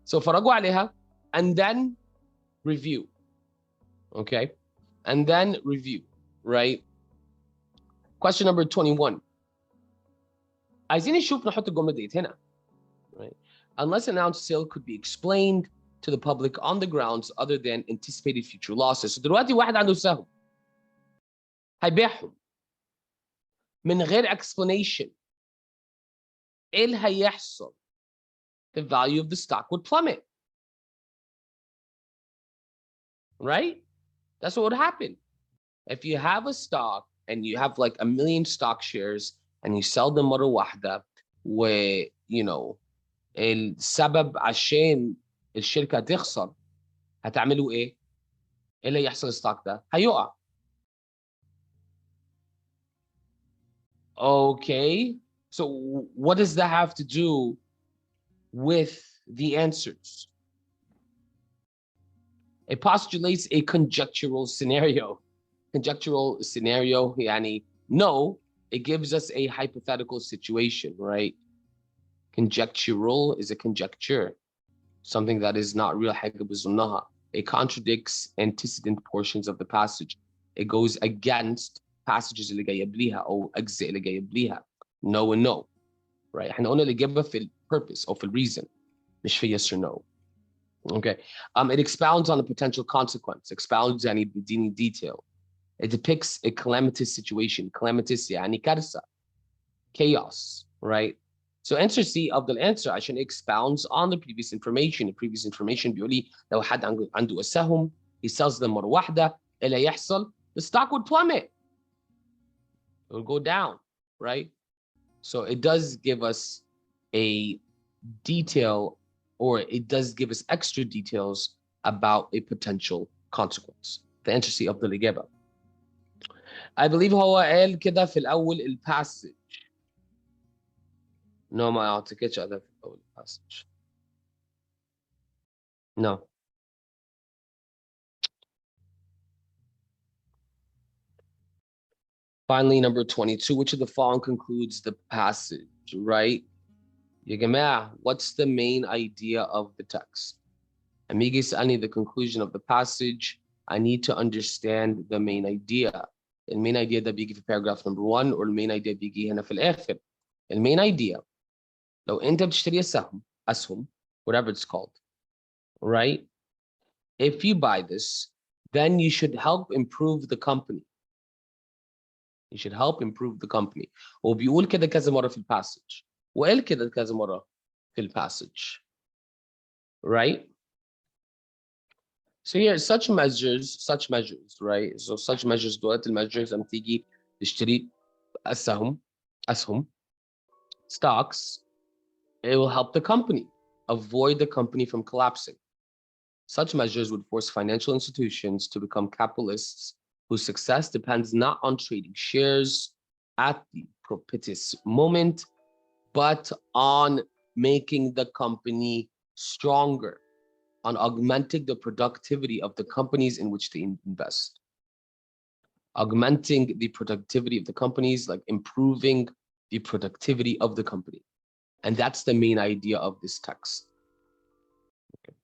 So اتفرجوا عليها and then review. Okay? And then review, right? Question number 21. عايزين نشوف نحط الجمله ديت هنا. Right? Unless announced sale could be explained to the public on the grounds other than anticipated future losses. So دلوقتي واحد عنده سهم هيبيعهم من غير explanation. ايه اللي هيحصل؟ The value of the stock would plummet. Right? That's what would happen. If you have a stock and you have like 1 million stock shares and you sell them مرة واحدة و you know السبب عشان الشركة تخسر هتعملوا ايه؟ ايه اللي يحصل الستوك ده؟ هيقع. Okay. So what does that have to do with the answers? It postulates a conjectural scenario. Conjectural scenario, يعني no, it gives us a hypothetical situation, right? Conjectural is a conjecture, something that is not real. It contradicts antecedent portions of the passage. It goes against passages اللي جايه قبليها او اجزاء اللي جايه قبليها. No and no, right? احنا قلنا الاجابه في ال purpose او في ال reason مش في yes or no. Okay. It expounds on the potential consequence. Expounds يعني بيديني detail. It depicts a calamitous situation. Calamitous يعني كارثه. Chaos, right? So answer C of the answer عشان expounds on the previous information. The previous information بيقول لي لو حد عنده أسهم he sells them مرة واحدة إيه اللي يحصل؟ The stock would plummet. It will go down, right? So it does give us a detail, or it does give us extra details about a potential consequence. The answer C of the الإجابة. I believe هو قال كده في الأول الباسج. No, ما أعتقدش هذا في الأول passage. No. Finally, number 22, which of the following concludes the passage, right? يا جماعة, what's the main idea of the text? أميجي يسألني the conclusion of the passage. I need to understand the main idea. The main idea ده بيجي في paragraph number 1 or the main idea بيجي هنا في الآخر. The main idea, لو أنت بتشتري أسهم, whatever it's called, right? If you buy this, then you should help improve the company. You should help improve the company. وبيقول كده كذا مرة في الباسج. وقال كده كذا مرة في الباسج. Right? So here, such measures, right? So such measures دولت المeasures لما تيجي تشتري أسهم, stocks, it will help the company, avoid the company from collapsing. Such measures would force financial institutions to become capitalists whose success depends not on trading shares at the propitious moment, but on making the company stronger, on augmenting the productivity of the companies in which they invest. Augmenting the productivity of the companies, like improving the productivity of the company. And that's the main idea of this text. Okay.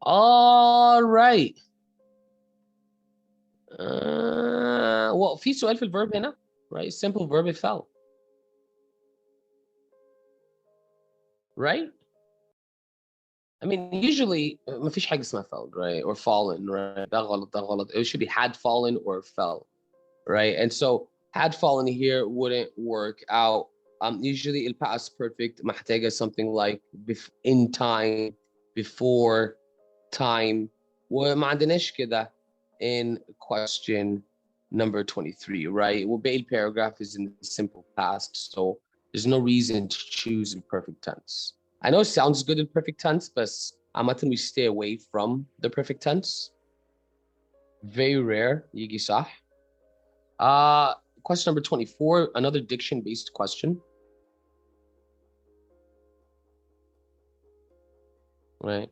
All right. Well, في سؤال في الverb هنا, right? Simple verb, it fell. Right? I mean, usually ما فيش حاجة اسمها fell, right? Or fallen, right? ده غلط. It should be had fallen or fell, right? And so had fallen here wouldn't work out. Usually the past perfect محتاجة something like in time, before time. وما عندناش كده in question number 23, right? Well, the paragraph is in the simple past, so there's no reason to choose in perfect tense. I know it sounds good in perfect tense, but عامة we stay away from the perfect tense. Very rare يجي صح. Question number 24, another diction-based question. Right.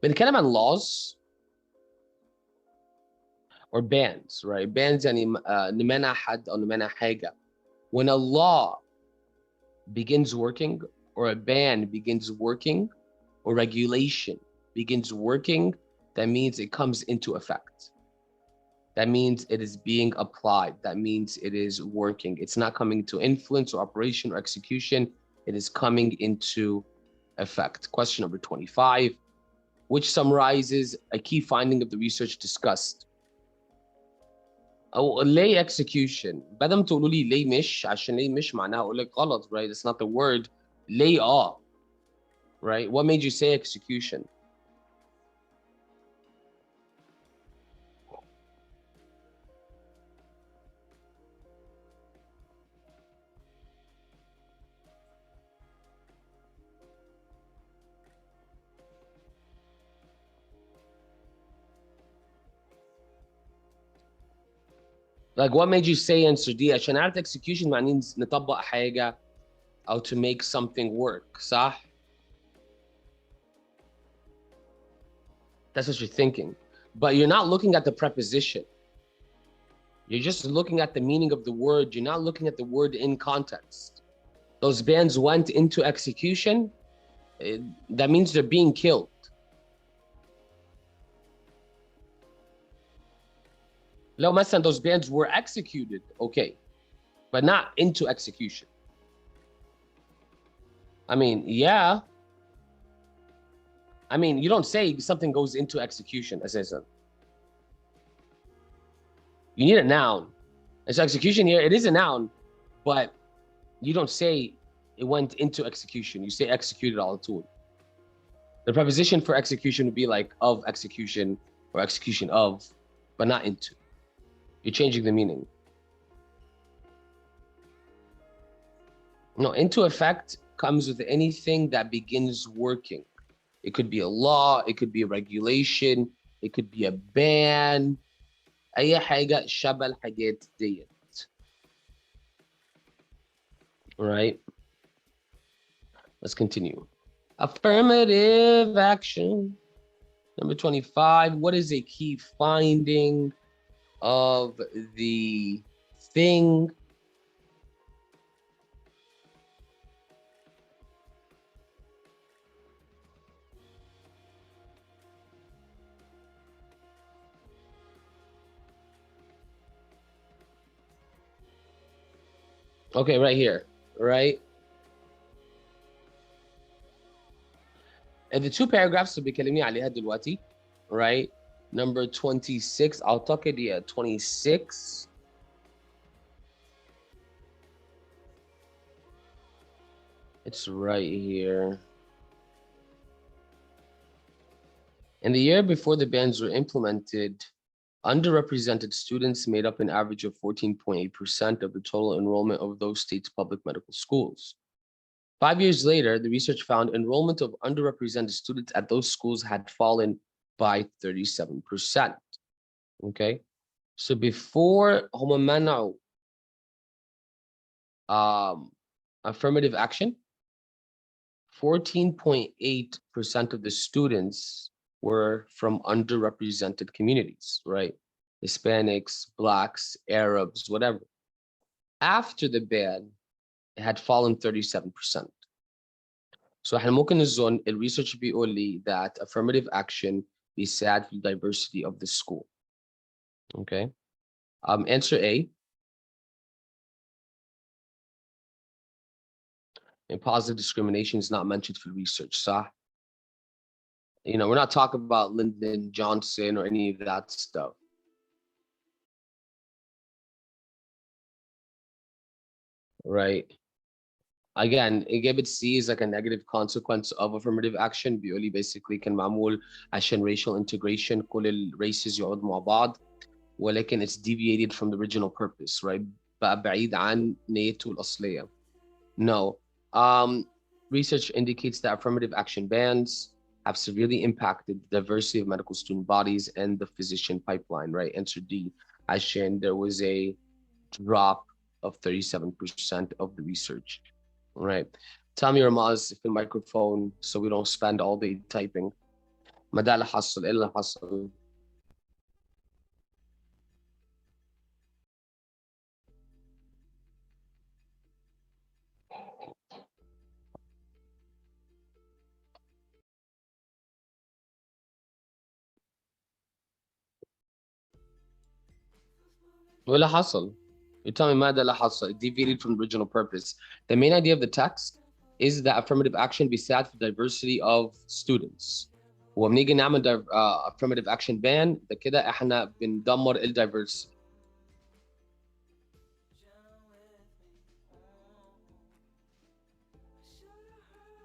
بنتكلم عن laws or bans, right? Bans يعني نمنع حد أو نمنع حاجة. When a law begins working, or a ban begins working, or regulation begins working, that means it comes into effect. That means it is being applied. That means it is working. It's not coming to influence or operation or execution. It is coming into effect. Question number 25, which summarizes a key finding of the research discussed. أو ليه execution. بدل ما تقولوا لي ليه مش, عشان ليه مش معناها أقول لك غلط, right? It's not the word. ليه right? What made you say execution? Like, what made you say answer D? عشان عارف execution means نطبق حاجة أو to make something work, صح? That's what you're thinking. But you're not looking at the preposition. You're just looking at the meaning of the word. You're not looking at the word in context. Those bans went into execution. That means they're being killed. لو مثلا those bans were executed, okay, but not into execution. I mean, yeah. I mean, you don't say something goes into execution, as I said. You need a noun. It's execution here. It is a noun, but you don't say it went into execution. You say executed على طول. The preposition for execution would be like of execution or execution of, but not into. You're changing the meaning. No, into effect comes with anything that begins working. It could be a law, it could be a regulation, it could be a ban. أي حاجة شبه الحاجات ديت. All right. Let's continue. Affirmative action. Number 25. What is a key finding of the thing? Okay, right here, right? And the two paragraphs اللي بيكلمني عليها دلوقتي, right? Number 26, أعتقد yeah, 26. It's right here. In the year before the bans were implemented, underrepresented students made up an average of 14.8% of the total enrollment of those states' public medical schools. 5 years later, the research found enrollment of underrepresented students at those schools had fallen by 37%. Okay, so before هم منعوا affirmative action, 14.8% of the students were from underrepresented communities, right? Hispanics, Blacks, Arabs, whatever. After the ban, it had fallen 37%. So احنا ممكن نظن الريسيرش بيقول لي that affirmative action بيساعد في diversity of the school. Okay. Answer A. And positive discrimination is not mentioned for research, صح? You know, we're not talking about Lyndon Johnson or any of that stuff. Right. Again, exhibit C is like a negative consequence of affirmative action. بيقول لي basically كان معمول عشان racial integration كل الraces يقعدوا مع بعض ولكن it's deviated from the original purpose, right? بقى بعيد عن نيته الأصلية. No. Research indicates that affirmative action bans have severely impacted the diversity of medical student bodies and the physician pipeline, right? Answer D. عشان there was a drop of 37% of the research. Right. Tell me, Ramaz, if the microphone so we don't spend all day typing. ما ده اللي حصل، ايه اللي حصل؟ ولا حصل. You tell me ماذا اللي حصل. It deviated from the original purpose. The main idea of the text is that affirmative action بيساعد في diversity of students. وبنيجي نعمل affirmative action ban ده كده احنا بندمر الdiversity.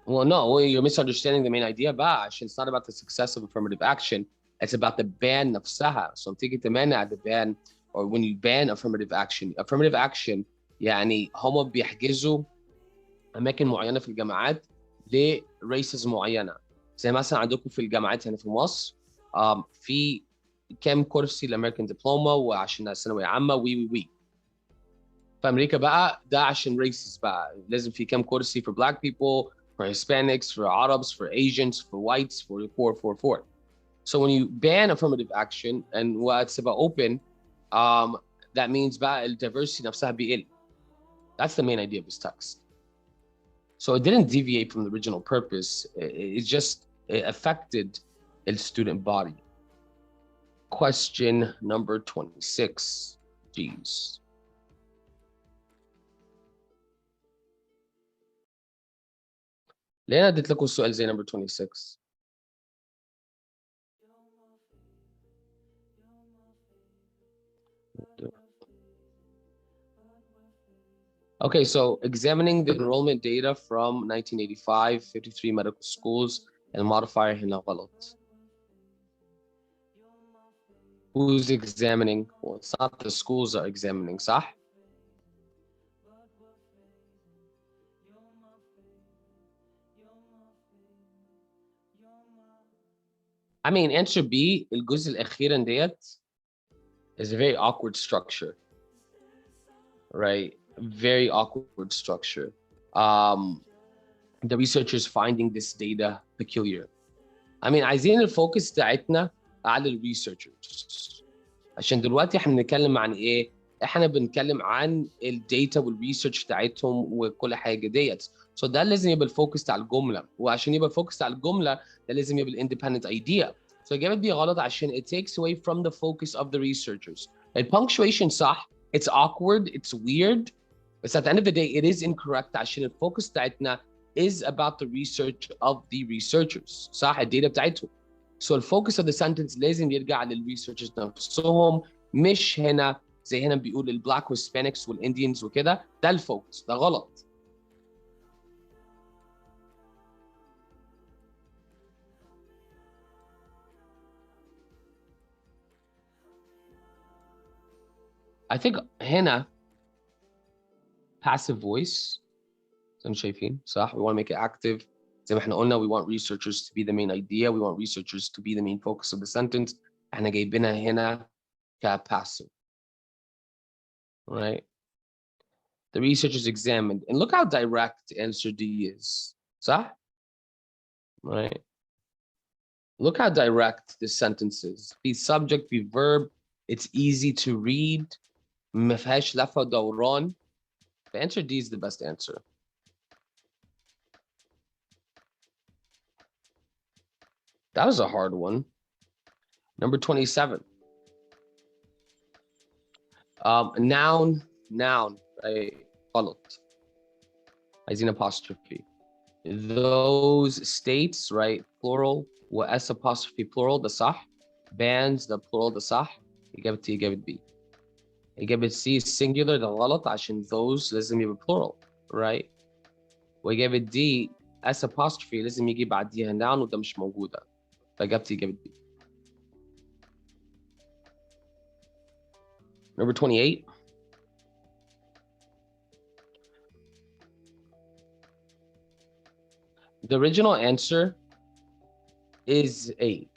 Well, no, you're misunderstanding the main idea بقى عشان it's not about the success of affirmative action. It's about the ban نفسها. So تيجي تمنع the ban or when you ban affirmative action يعني هم بيحجزوا أماكن معينة في الجامعات لريسز معينة. زي مثلا عندكم في الجامعات هنا في مصر في كام كرسي لأمريكان دبلومة وعشان ثانوية عامة وي. في أمريكا بقى ده عشان ريسز بقى لازم في كام كرسي for black people, for Hispanics, for Arabs, for Asians, for whites, for. So when you ban affirmative action and what's about open, that means بقى diversity نفسها بيقل. That's the main idea of this text. So it didn't deviate from the original purpose. It just affected the student body. Question number 26. Geez. ليه أنا اديت لكم السؤال زي number 26؟ Okay, so examining the enrollment data from 1985, 53 medical schools, and modifier هنا غلط. Who's examining? Well, it's not the schools are examining, صح? I mean, answer B, الجزء الأخير ديت is a very awkward structure, right? Very awkward structure. The researchers finding this data peculiar. I mean, عايزين الفوكس بتاعتنا على الريسيرشرز. عشان دلوقتي احنا بنتكلم عن ايه؟ احنا بنتكلم عن الداتا والريسيرش بتاعتهم وكل حاجه ديت. So ده لازم يبقى الفوكس على الجمله، وعشان يبقى الفوكس على الجمله ده لازم يبقى الاندبندنت ايديا. So الاجابه دي غلط عشان it takes away from the focus of the researchers. الpunctuation صح، it's awkward, it's weird, but at the end of the day it is incorrect عشان الفوكس بتاعتنا is about the research of the researchers. صح، الداتا بتاعتهم. So الفوكس of the sentence لازم يرجع للريسيرشرز نفسهم، مش هنا زي هنا بيقول البلاك والهسبانكس والانديانز وكده. ده الفوكس، ده غلط. I think هنا passive voice زي ما شايفين صح. We want to make it active. زي ما احنا قلنا we want researchers to be the main idea. We want researchers to be the main focus of the sentence. احنا جايبينها هنا passive. Right? The researchers examined. And look how direct answer D is. صح? Right? Look how direct this sentence is. Be subject, be verb. It's easy to read. ما فيهاش لفة ودوران. The answer D is the best answer. That was a hard one. Number 27. Noun, right? غلط. عايزين apostrophe. Those states, right? Plural. S apostrophe plural, ده صح. Bands, the plural, ده صح. إجابة T إجابة B. إجابة C singular، ده غلط عشان those لازم يبقى plural, right? وإجابة D S apostrophe لازم يجي بعديها noun وده مش موجودة. فإجابتي إجابة B. Number 28. The original answer is A.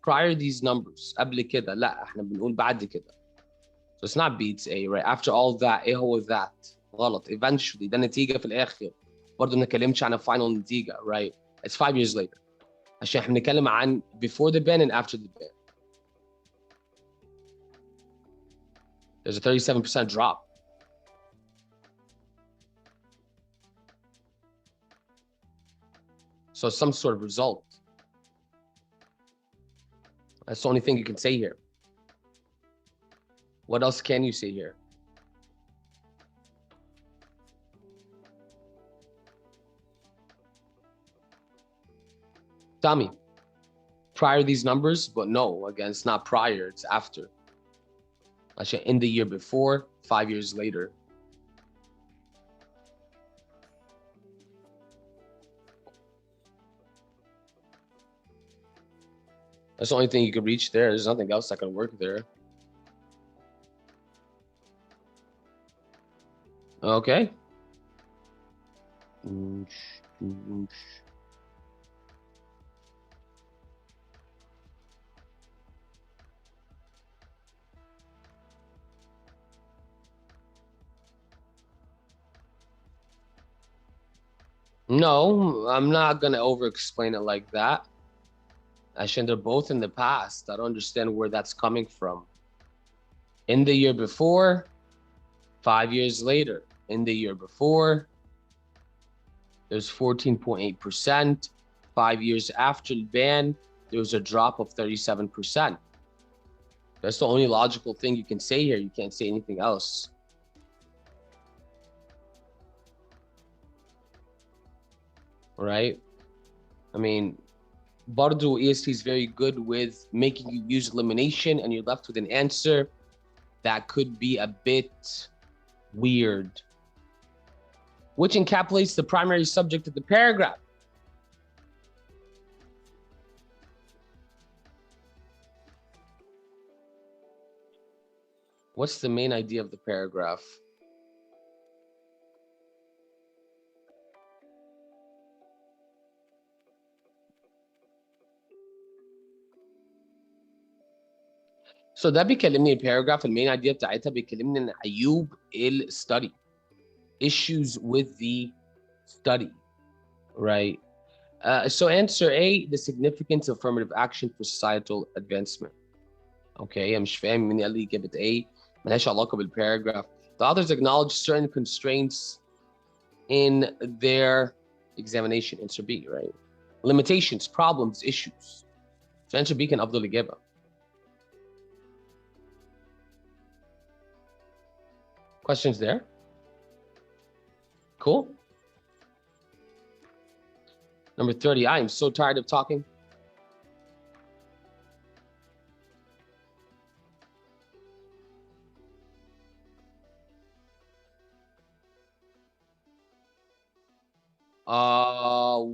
Prior these numbers. قبل كده. لا احنا بنقول بعد كده. So it's not B, it's A, right? After all that, ايه هو that? غلط. Eventually, ده نتيجة في الآخر. برضه ما نتكلمش عن final نتيجة, right? It's 5 years later. عشان احنا بنتكلم عن before the ban and after the ban. There's a 37% drop. So some sort of result. That's the only thing you can say here. What else can you say here? Tell me. Prior these numbers, but no, again, it's not prior, it's after. Actually, in the year before, 5 years later. That's the only thing you could reach there. There's nothing else that can work there. Okay. No, I'm not gonna over-explain it like that. Actually, they're both in the past. I don't understand where that's coming from. In the year before, 5 years later. In the year before, there's 14.8%. 5 years after the ban, there was a drop of 37%. That's the only logical thing you can say here. You can't say anything else. Right? I mean, Bardo EST is very good with making you use elimination and you're left with an answer that could be a bit weird, which encapsulates the primary subject of the paragraph. What's the main idea of the paragraph? So ده بيكلمني الباراجراف المين idea بتاعتها بيكلمني ان عيوب الستدي, issues with the study, right? So answer A, the significance of affirmative action for societal advancement. Okay, مش فاهم مين قال لي إجابة A, ملهاش علاقة بالباراجراف. The authors acknowledge certain constraints in their examination. Answer B, right? Limitations, problems, issues. So answer B كان أفضل إجابة. Questions there? Cool. Number 30, I am so tired of talking.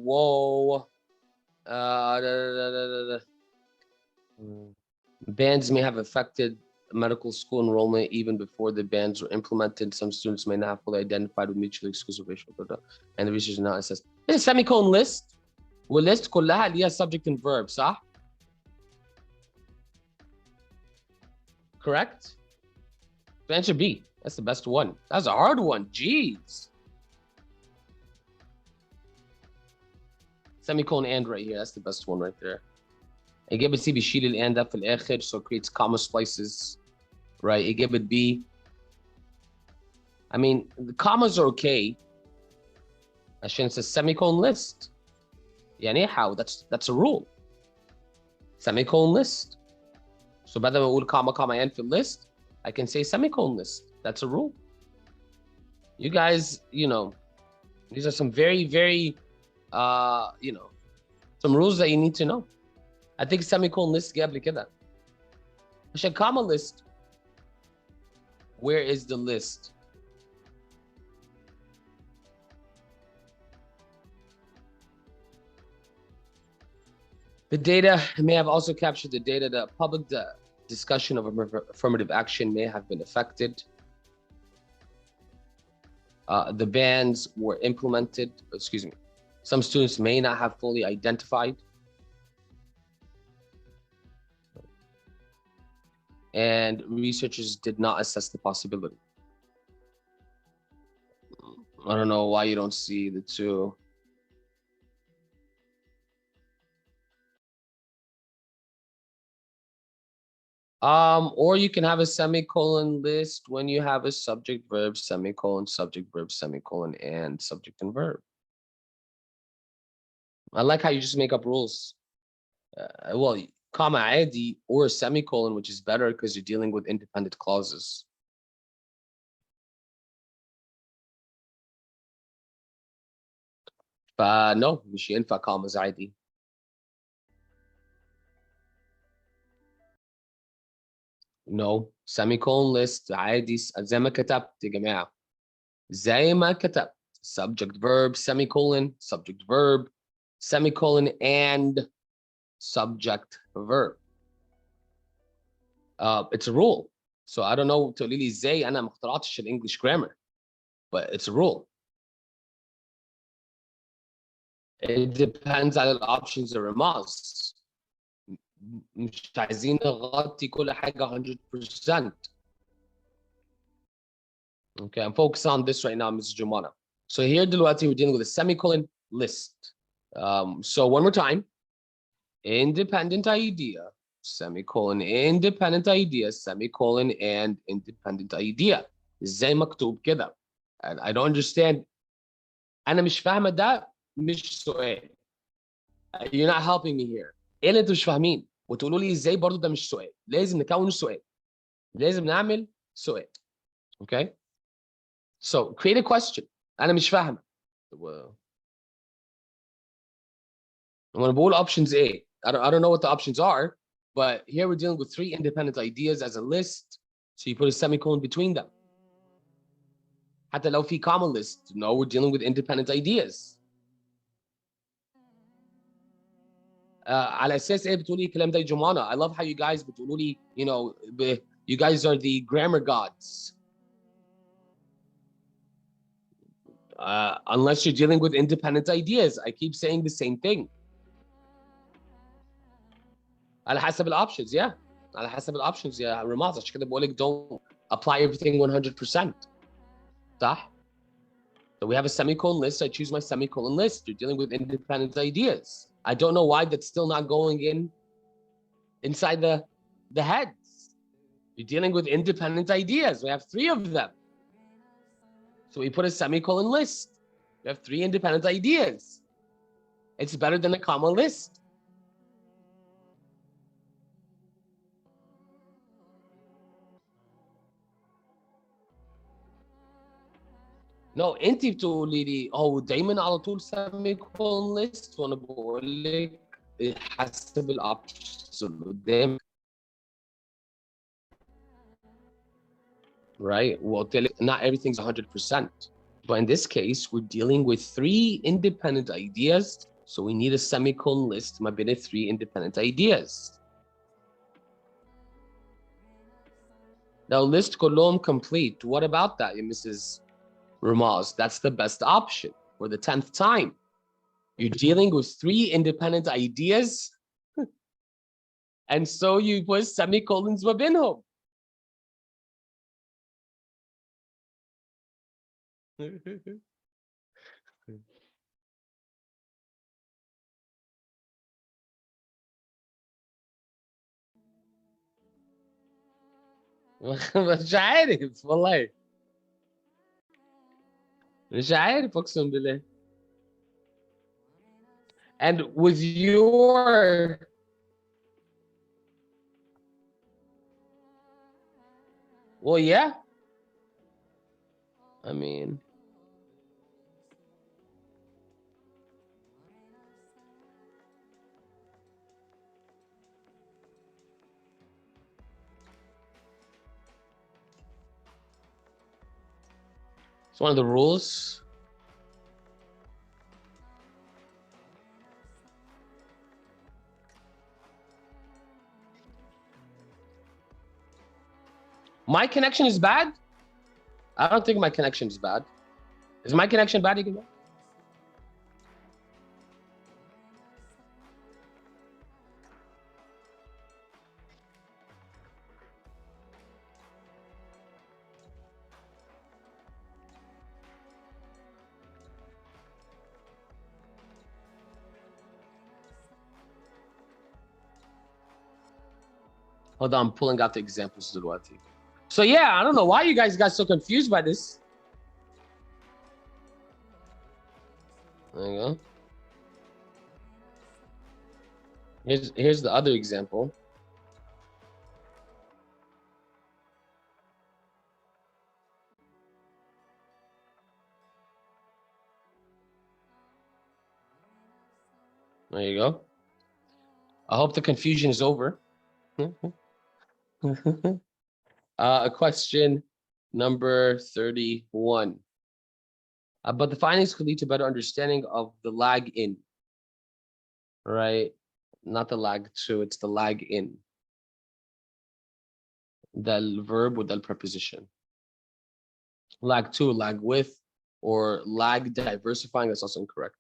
Whoa. Bans may have affected medical school enrollment even before the bans were implemented. Some students may not have fully identified with mutually exclusive racial and the research is not assessed. It's a semicolon list. والlist كلها ليها subject and verb, صح? Correct? So answer B. That's the best one. That's a hard one. Jeez. Semicolon and right here. That's the best one right there. إجابة C بيشيل الان ده في الآخر, so it creates comma splices, right? إجابة B. I mean, the commas are okay. عشان it's a semicolon list. يعني how? That's a rule. semicolon list. So بدل ما أقول comma comma and في list, I can say semicolon list. That's a rule. You guys, you know, these are some very, very, you know, some rules that you need to know. I think semicolon list جه قبل كده. عشان comma list, where is the list? The data may have also captured the data that public discussion of affirmative action may have been affected. The bans were implemented, excuse me. Some students may not have fully identified. And researchers did not assess the possibility. I don't know why you don't see the two. Or you can have a semicolon list when you have a subject, verb, semicolon, subject, verb, semicolon, and subject and verb. I like how you just make up rules. Well, comma عادي or a semicolon, which is better because you're dealing with independent clauses. No, مش ينفع commas عادي. No, semicolon list عادي زي ما كتبت يا جماعة. زي ما كتبت. Subject, verb, semicolon, subject, verb, semicolon, and subject, verb. It's a rule. So I don't know تقولي لي ازاي أنا ما اخترعتش English grammar, but it's a rule. It depends on the options that are must. مش عايزين نغطي كل حاجة 100%. Okay, I'm focused on this right now, Ms. Jumana. So here دلوقتي we're dealing with a semicolon list. So one more time. Independent idea, semicolon, independent idea, semicolon, and independent idea. زي مكتوب كده. And I don't understand. أنا مش فاهمة ده مش سؤال. You're not helping me here. ايه اللي انتوا مش فاهمين؟ وتقولوا لي ازاي برضو ده مش سؤال. لازم نكون السؤال. لازم نعمل سؤال. Okay? So create a question. أنا مش فاهمة. وانا بقول options A. I don't know what the options are, but here we're dealing with 3 independent ideas as a list. So you put a semicolon between them. حتى لو في common list. No, we're dealing with independent ideas. على اساس ايه بتقولي الكلام ده يا جماعه؟ I love how you guys بتقولوا لي, you know, you guys are the grammar gods. Unless you're dealing with independent ideas. I keep saying the same thing. على حسب الاوبشنز. Yeah. على حسب الاوبشنز يا رماز. عشان كده بقول لك don't apply everything 100%. صح؟ So we have a semicolon list. I choose my semicolon list. You're dealing with independent ideas. I don't know why that's still not going inside the heads. You're dealing with independent ideas. We have 3 of them. So we put a semicolon list. We have 3 independent ideas. It's better than a comma list. No, انت بتقولي لي دايما على طول semicolon list وانا بقول لك حسب الاوبشنز اللي قدامك. Right? وقلت لك not everything's 100%. But in this case, we're dealing with 3 independent ideas. So we need a semicolon list ما بين 3 independent ideas. Now list كلهم complete. What about that, Mrs. Ramaz? That's the best option for the 10th time. You're dealing with 3 independent ideas. And so you put semicolons ما بينهم. مش عارف والله. مش عارف اقسم بالله. And with your Well, yeah. I mean, it's one of the rules. My connection is bad? I don't think my connection is bad. Is my connection bad, again? Hold on, I'm pulling out the examples. So yeah, I don't know why you guys got so confused by this. There you go. Here's the other example. There you go. I hope the confusion is over. Question number 31. But the findings could lead to better understanding of the lag in, right? Not the lag to, it's the lag in. The verb with the preposition. Lag to, lag with, or lag diversifying, that's also incorrect.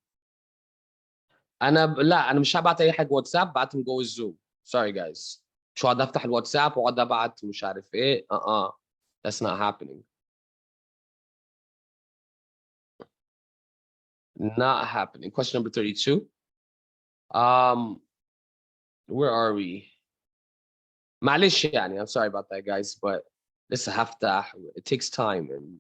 أنا مش هبعت أي حاجة واتساب، بعتهم جوه الزوم. Sorry guys. مش هقعد أفتح الواتساب وأقعد أبعت مش عارف إيه. That's not happening. Not happening. Question number 32. Where are we? معلش يعني, I'm sorry about that, guys, but لسه هفتح. It takes time. And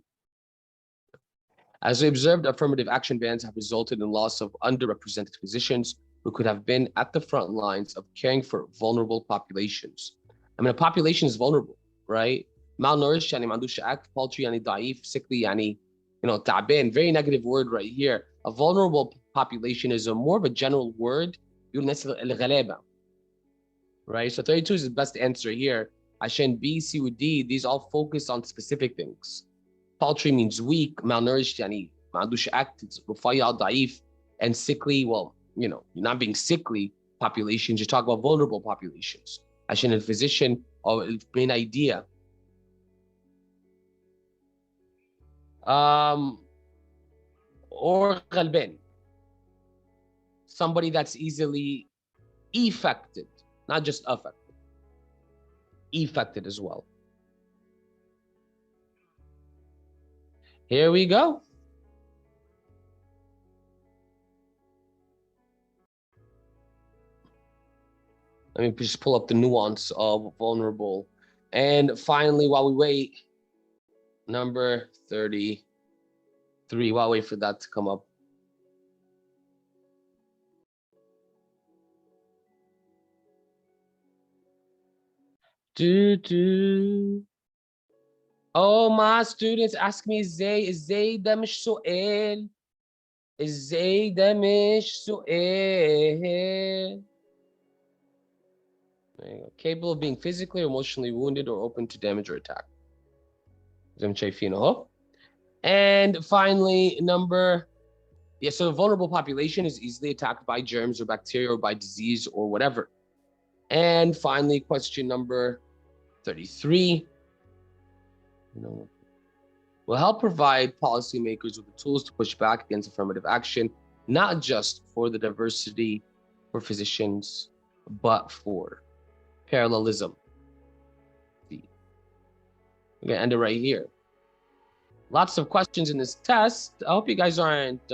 as we observed, affirmative action bans have resulted in loss of underrepresented physicians who could have been at the front lines of caring for vulnerable populations. I mean, a population is vulnerable, right? Malnourished, يعني ما عندوش أكل. Paltry, يعني ضعيف. Sickly, يعني, تعبان. Very negative word right here. A vulnerable population is a more of a general word. يقول الناس الغلابة. Right? So 32 is the best answer here. عشان B, C, or D, these all focus on specific things. Paltry means weak, malnourished, يعني ما عندوش act, رفيع, ضعيف, and sickly, well, you're not being sickly populations, you talk about vulnerable populations. عشان الphysician, or main idea. Or غلبان. Somebody that's easily affected, not just affected. Affected as well. Here we go. Let me just pull up the nuance of vulnerable. And finally, while we wait, number 33, while we wait for that to come up. Oh, my students ask me ازاي ده مش سؤال. ازاي ده مش سؤال. There you go. Capable of being physically or emotionally wounded or open to damage or attack. And finally, so the vulnerable population is easily attacked by germs or bacteria or by disease or whatever. And finally, question number 33. Will help provide policymakers with the tools to push back against affirmative action, not just for the diversity for physicians, but for parallelism. I'm gonna end it right here. Lots of questions in this test. I hope you guys aren't